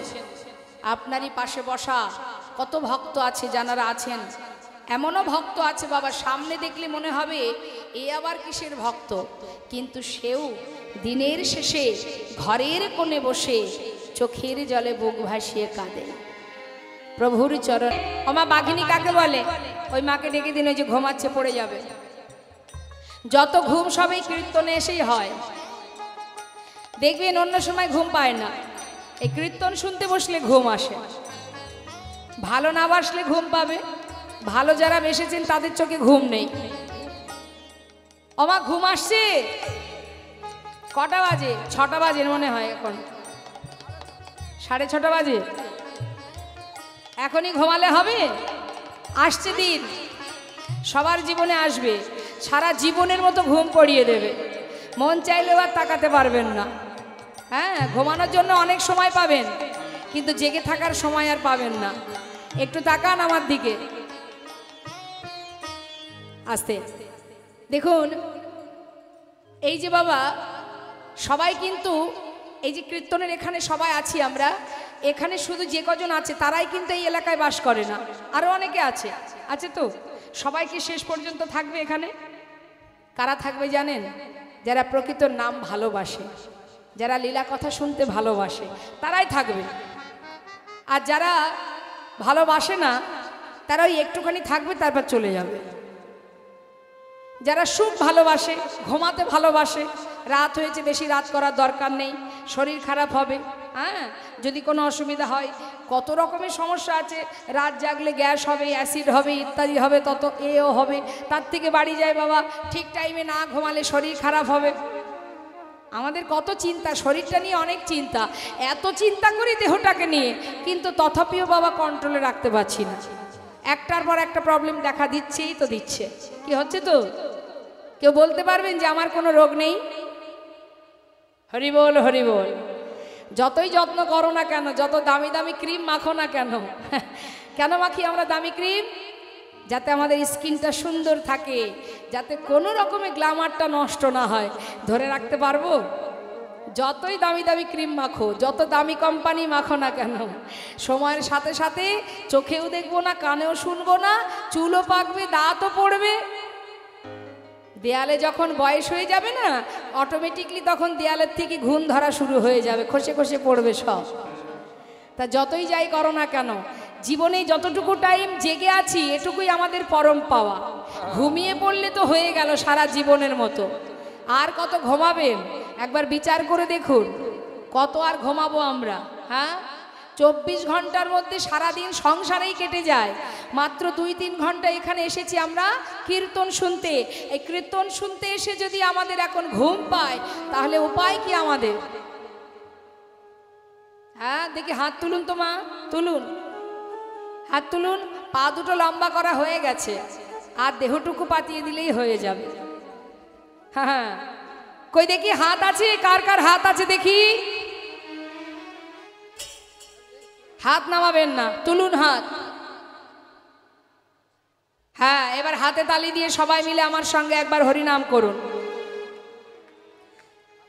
আপনারই পাশে বসা কত ভক্ত আছে, যারা আছেন, এমনও ভক্ত আছে বাবা, সামনে দেখলে মনে হবে এ আবার কিসের ভক্ত, কিন্তু সেও দিনের শেষে ঘরের কোণে বসে চোখের জলে বুক ভাসিয়ে কাঁদে প্রভুর চরণ। ওমা বাঘিনী কাকে বলে? ওই মাকে ডেকে দিন, ওই যে ঘুমাচ্ছে, পড়ে যাবে। যত ঘুম সবই কীর্তনে এসেই হয়, দেখবেন অন্য সময় ঘুম পায় না, এই কীর্তন শুনতে বসলে ঘুম আসে। ভালো না বাসলে ঘুম পাবে, ভালো যারা বেসেছেন তাদের চোখে ঘুম নেই। ওমা ঘুম আসছে, কটা বাজে? 6টা বাজে মনে হয়, এখন 6:30 বাজে। এখনই ঘুমালে হবে? আসছে দিন, সবার জীবনে আসবে, সারা জীবনের মতো ঘুম পড়িয়ে দেবে, মন চাইলেও আর তাকাতে পারবেন না। হ্যাঁ, ঘুমানোর জন্য অনেক সময় পাবেন, কিন্তু জেগে থাকার সময় আর পাবেন না। একটু তাকান আমার দিকে, আস্তে দেখুন। এই যে বাবা, সবাই কিন্তু এই যে কীর্তনের এখানে সবাই আছি আমরা, এখানে শুধু যে কজন আছে তারাই কিন্তু এই এলাকায় বাস করে না, আরো অনেকে আছে, আছে তো? সবাই কি শেষ পর্যন্ত থাকবে এখানে? কারা থাকবে জানেন? যারা প্রকৃত নাম ভালোবাসে, যারা লীলা কথা শুনতে ভালোবাসে, তারাই থাকবে। আর যারা ভালোবাসে না, তারা ওই একটুখানি থাকবে, তারপর চলে যাবে। যারা সুখ ভালোবাসে, ঘুমাতে ভালোবাসে, রাত হয়েছে, বেশি রাত করার দরকার নেই, শরীর খারাপ হবে। হ্যাঁ, যদি কোনো অসুবিধা হয়, কত রকমের সমস্যা আছে, রাত জাগলে গ্যাস হবে, অ্যাসিড হবে, ইত্যাদি হবে, তত এও হবে। তার থেকে বাড়ি যায় বাবা, ঠিক টাইমে না ঘুমালে শরীর খারাপ হবে। আমাদের কত চিন্তা, শরীরটা নিয়ে অনেক চিন্তা, এত চিন্তা করি দেহটাকে নিয়ে, কিন্তু তথাপিও বাবা কন্ট্রোলে রাখতে পারছি না। একটার পর একটা প্রবলেম দেখা দিচ্ছেই তো দিচ্ছে। কি হচ্ছে তো? কেউ বলতে পারবেন যে আমার কোনো রোগ নেই? হরি বল, হরি বল। যতই যত্ন করো না কেন, যত দামি দামি ক্রিম মাখো না কেন, কেন মাখি আমরা দামি ক্রিম? যাতে আমাদের স্কিনটা সুন্দর থাকে, যাতে কোনো রকমের গ্ল্যামারটা নষ্ট না হয়। ধরে রাখতে পারবো? যতই দামি দামি ক্রিম মাখো, যত দামি কোম্পানি মাখো না কেন, সময়ের সাথে সাথে চোখেও দেখবো না, কানেও শুনবো না, চুলও পাকবে, দাঁতও পড়বে। দেয়ালে যখন বয়স হয়ে যাবে না, অটোমেটিকলি তখন দেয়ালের থেকে ঘুণ ধরা শুরু হয়ে যাবে, খসে খসে পড়বে সব। তা যতই যাই করো না কেন, জীবনে যতটুকু টাইম জেগে আছি, এটুকুই আমাদের পরম পাওয়া। ঘুমিয়ে পড়লে তো হয়ে গেল সারা জীবনের মতো। আর কত ঘুমাবেন? একবার বিচার করে দেখুন, কত আর ঘুমাবো আমরা? হ্যাঁ, 24 ঘন্টার মধ্যে সারাদিন সংসারেই কেটে যায়। মাত্র 2-3 ঘন্টা এখানে এসেছি আমরা কীর্তন শুনতে। এই কীর্তন শুনতে এসে যদি আমাদের এখন ঘুম পায়, তাহলে উপায় কি আমাদের? হ্যাঁ, দেখি হাত তুলুন তো মা, তুলুন, হাত তুলুন। পা দুটো লম্বা করা হয়ে গেছে, আর দেহটুকু পাতিয়ে দিলেই হয়ে যাবে। হ্যাঁ, কই দেখি হাত আছে, কার কার হাত আছে দেখি? হাত নামাবেন না, তুলুন হাত। হ্যাঁ, এবার হাতে তালি দিয়ে সবাই মিলে আমার সঙ্গে একবার হরিনাম করুন।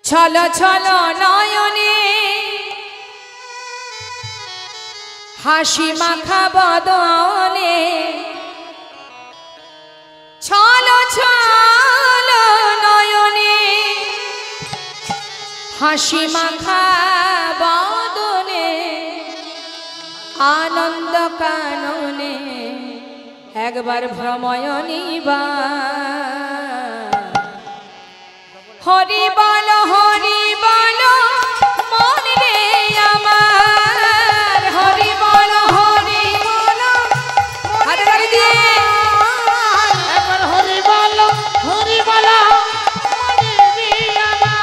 ছলো ছলো নয়নে হাসি মাখা বদনে, ছলো ছলো নয়নে হাসি মাখা বদনে, আনন্দ কাননে একবার ভ্রময়নী বা। হরি বল, হরি বল মন রে আমার, হরি বল, হরি বল। হাতে তালি দিয়ে
একবার হরি বল, হরি বল মনে রে আমার।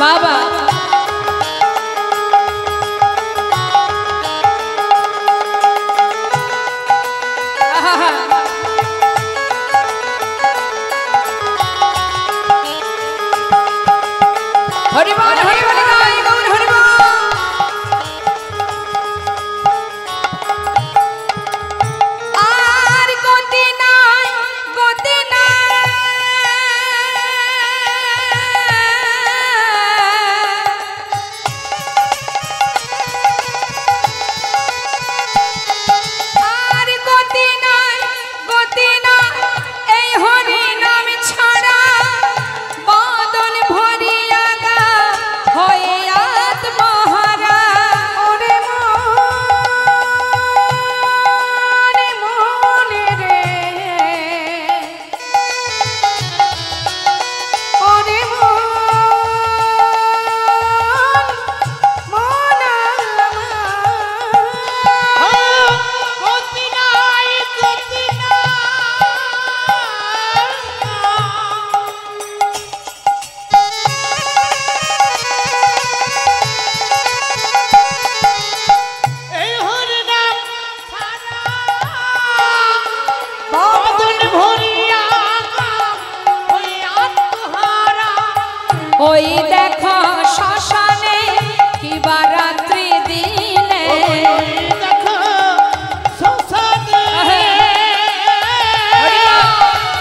বাবা। হরি বল, হরি বল, গাই গৌর হরি বল। আর গতি নাই, গতি নাই, আর গতি নাই, গতি নাই এই হরি নাম ছাড়া, বাদল ভরিয়া গা হয়ে আত্মহারা। ওরে মনে রে, ওরে মন
গতি নাই, গতি নাই। এই হরি নাম ছাড়া বাদল ভরিয়া ওই আত্মহারা।
ওই দেখো শ্মশানে কিবা রাত্রি দিনে,
ওই দেখো শ্মশানে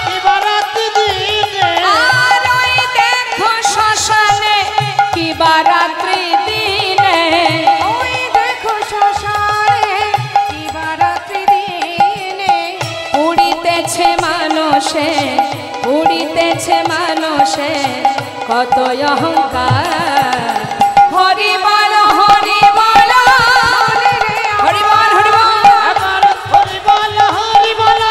কিবা রাত্রি দিনে,
আর ওই দেখো শ্মশানে কিবা রাত্রি দিনে, ওই দেখো শ্মশানে কিবা রাত্রি দিনে, উড়িতেছে মানুষে, উড়িতেছে মানুষে কত অহংকার। হরি বল, হরি বল, হরি বল, হরি বল।
একবার হরি বল, হরি বল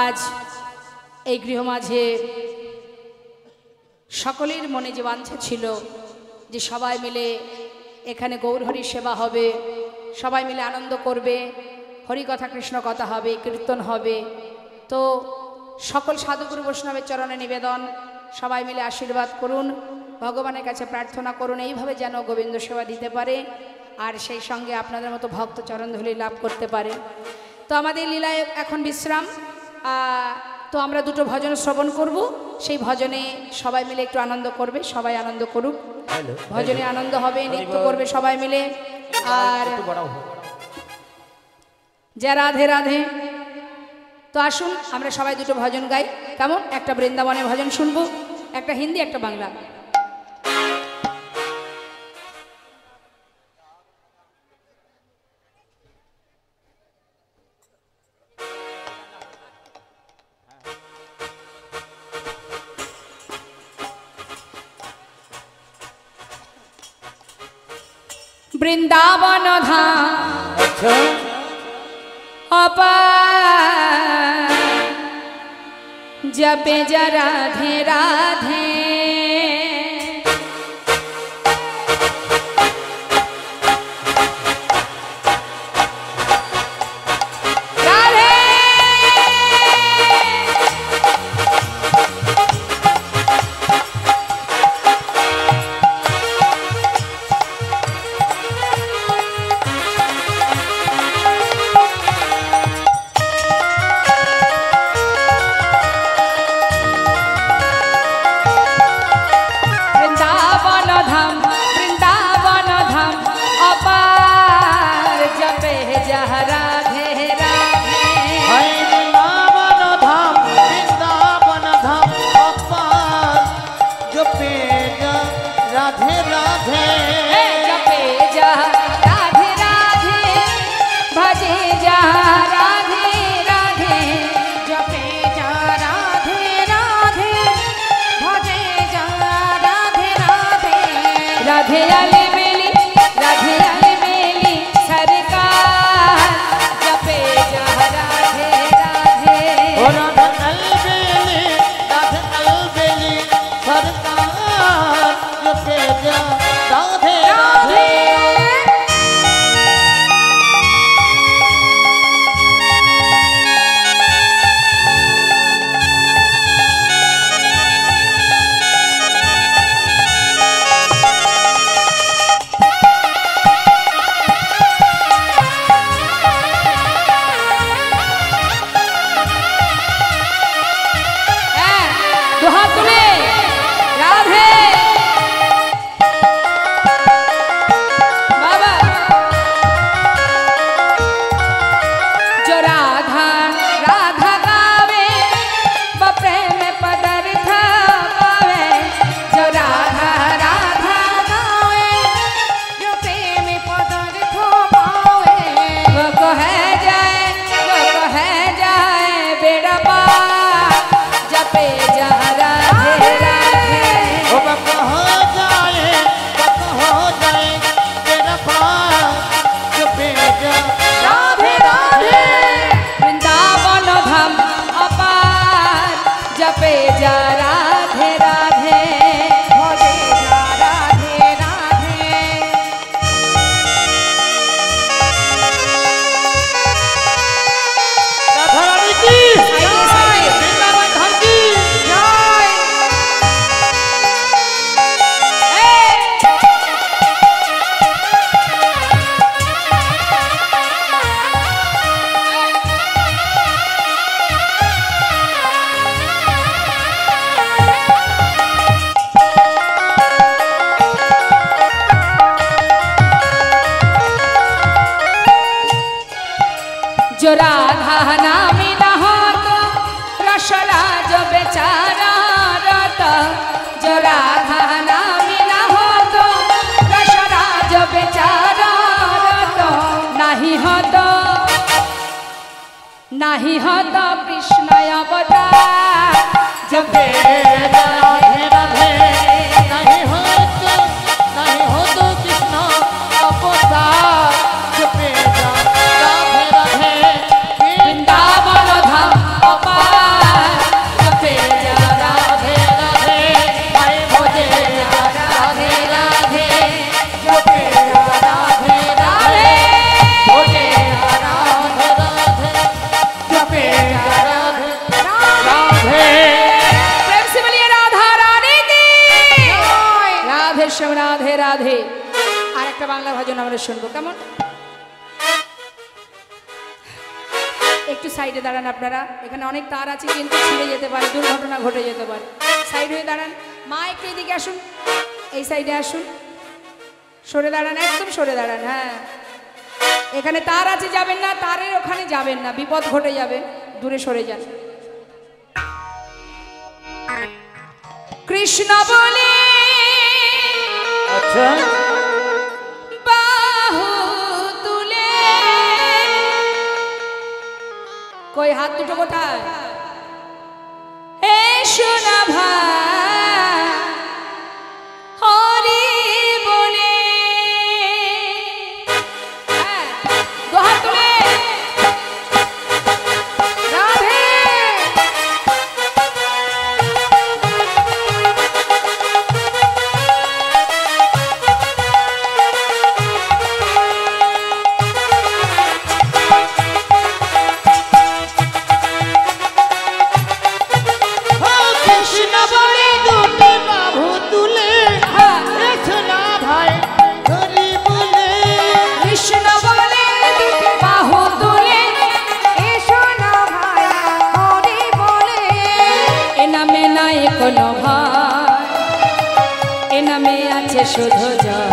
আজ এই গৃহ মাঝে সকলের মনে যে বাঞ্ছা ছিল যে সবাই মিলে এখানে গৌরহরি সেবা হবে, সবাই মিলে আনন্দ করবে, হরিকথা কৃষ্ণ কথা হবে, কীর্তন হবে। তো সকল সাধুগুরু বৈষ্ণবের চরণে নিবেদন, সবাই মিলে আশীর্বাদ করুন, ভগবানের কাছে প্রার্থনা করুন এইভাবে যেন গোবিন্দ সেবা দিতে পারে আর সেই সঙ্গে আপনাদের মতো ভক্ত চরণধূলি লাভ করতে পারে। তো আমাদের লীলায় এখন বিশ্রাম। তো আমরা দুটো ভজন শ্রবণ করব, সেই ভজনে সবাই মিলে একটু আনন্দ করবে, সবাই আনন্দ করুক, ভজনে আনন্দ হবে, নৃত্য করবে সবাই মিলে। আর যা রাধে রাধে। তো আসুন আমরা সবাই দুটো ভজন গাই, কেমন? একটা বৃন্দাবনের ভজন শুনবো, একটা হিন্দি একটা বাংলা। বৃন্দাবন ধাম অপার জপে যা রাধে রাধে, जो राधा ना मिला हो तो रसला जो बेचारा रहता, जो राधा ना मिला हो तो रसला जो बेचारा रहता, नहीं हो तो कृष्ण अवतार जब राधे राधे,
नहीं हो तो कृष्ण अवतार जब राधे राधे।
वृंदावन धाम अपार শ্যাম রাধে রাধে। আর একটা বাংলা ভজন আমরা শুনবো, কেমন? একটু সাইডে দাঁড়ান আপনারা, এখানে অনেক তার আছে কিন্তু ছিঁড়ে যেতে পারে, দুর্ঘটনা ঘটে যেতে পারে। সাইড হয়ে দাঁড়ান। মা একটু এদিকে আসুন, এই সাইডে আসুন, সরে দাঁড়ান, একদম সরে দাঁড়ান। হ্যাঁ, এখানে তার আছে, যাবেন না, তারের ওখানে যাবেন না, বিপদ ঘটে যাবে, দূরে সরে যান। কৃষ্ণ বলে
আচ্ছা
বাহু তুলে, কই হাত দুটো কোথায়? হে সোনা ভাই হরি বলে, হ্যাঁ, দু হাত তুলে রাধে।
কৃষ্ণ বলে দুটি বাহু তুলে, সোনা ভাই হরি বলে।
কৃষ্ণ বলে দুটি বাহু তুলে,
এসো না ভাই হরি বলে।
এ নামে নাই কোনো ভয়, এ নামে আছে শুধু জয়।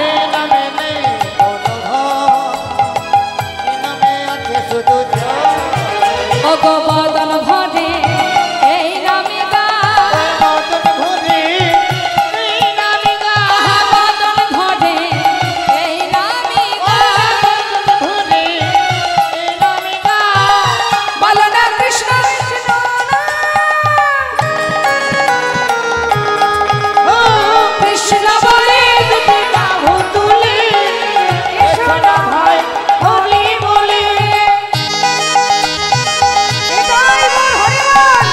এ নামে নেই কোনো ভয়, এ নামে আছে শুধু জয়।
ও গো বদন ভরে এই নামে গায়,
বদন ভরে এই নামে গায়,
বদন ভরে এই নামে গায়।
ভরে এই নামে গায়।
বলো না কৃষ্ণ কৃষ্ণ না,
ও
কৃষ্ণ বলে
দুটি বাহু তুলে, সোনা ভাই হরি বলে।
এটাই মোর হরিবল।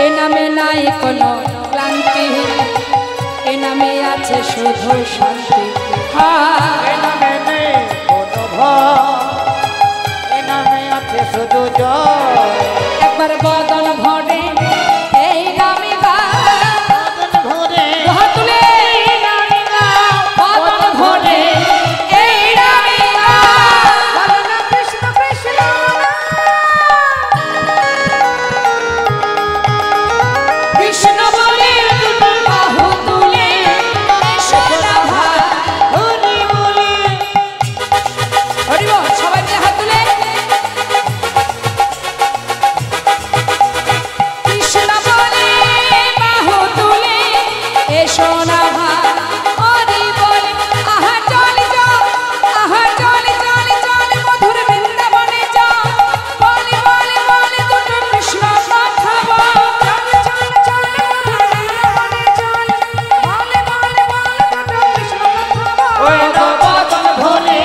এ নামে নাই কোনো ক্লান্তি, এ নামে আছে শুধু শান্তি।
এ নামে নেই কোনো ভয়, এ নামে আছে শুধু জয়।
একবার বদন ভরে এই নামে গায়,
বদন ভরে
হাত তুলে
এই নামে গায়,
বদন ভরে এই নামে গায়।
বলো না কৃষ্ণ কৃষ্ণ না।
কৃষ্ণ বলে দুটো বাহু তুলে, এসো না ভাই
হরি বলে।
হরি বল, সবাই মিলে হাত তুলে। কৃষ্ণ বলে বাহু তুলে, এসো না ভাই হরি বলে। আহা চল চল, আহা চল চল চল মধুর বৃন্দাবনে চল, বলে বলে বলে দুটো কৃষ্ণ কথা বল।
চল চল বৃন্দাবনে চল, বলে বলে বলে দুটো কৃষ্ণ কথা বল।
ওই তো বদন ভরে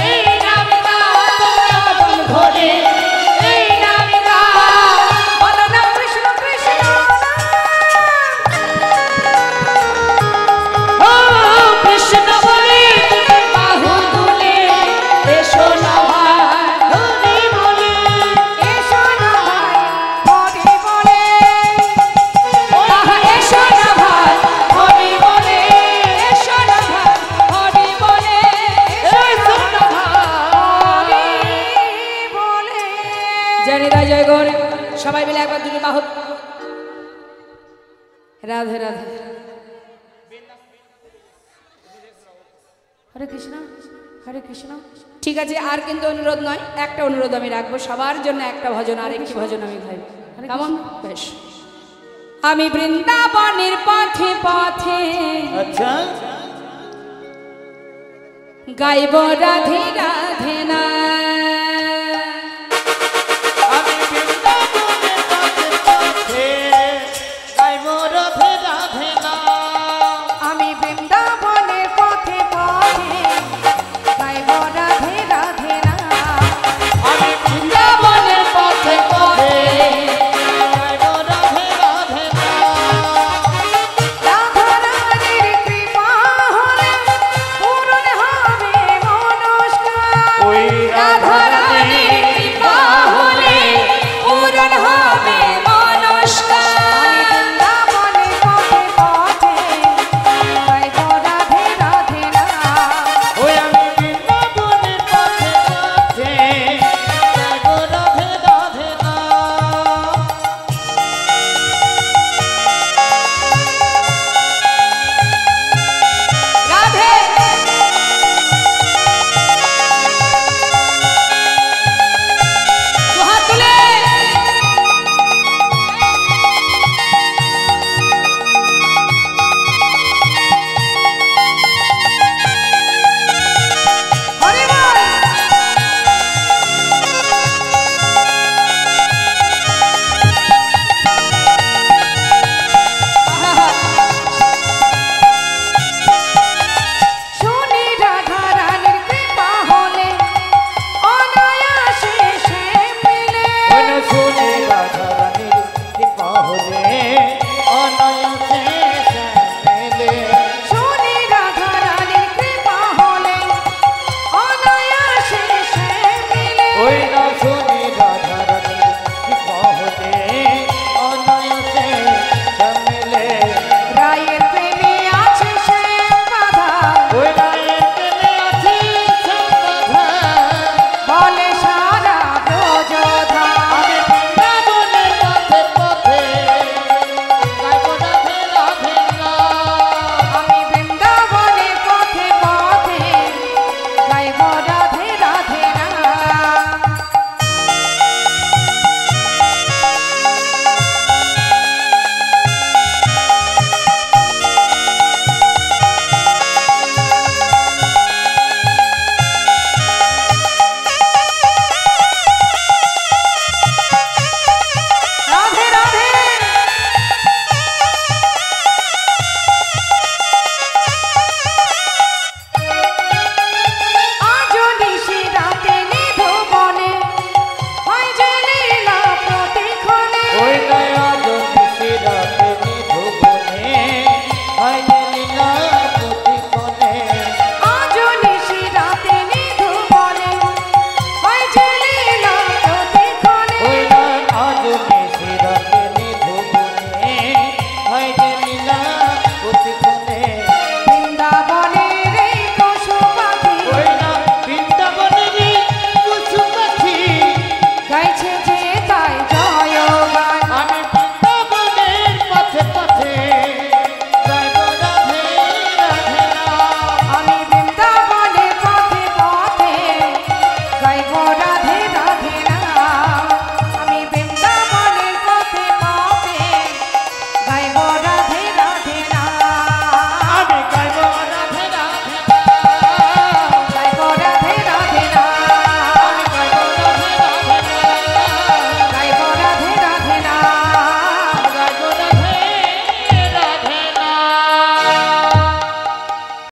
এই নামে গায়, বদন ভরে এই নামে গায়।
বলো না কৃষ্ণ কৃষ্ণ না।
ও কৃষ্ণ বলে বাহু তুলে, এসো না ভাই
হরি বলে।
এসো না ভাই হরি বলে।
আহা এসো না ভাই হরি বলে, এসো না ভাই হরি বলে, এসো না ভাই।
হরি বলে।
জয় নিতাই জয় গৌর। সবাই মিলে একবার দুটি বাহু। রাধে রাধে। হরে কৃষ্ণ হরে কৃষ্ণ। ঠিক আছে, আর কিন্তু অনুরোধ নয়, একটা অনুরোধ আমি রাখবো, সবার জন্য একটা ভজন, আর একটি ভজন আমি গাইব, কেমন? বেশ। আমি বৃন্দাবনের পথে পথে
আচ্ছা
গাইব রাধে রাধে না।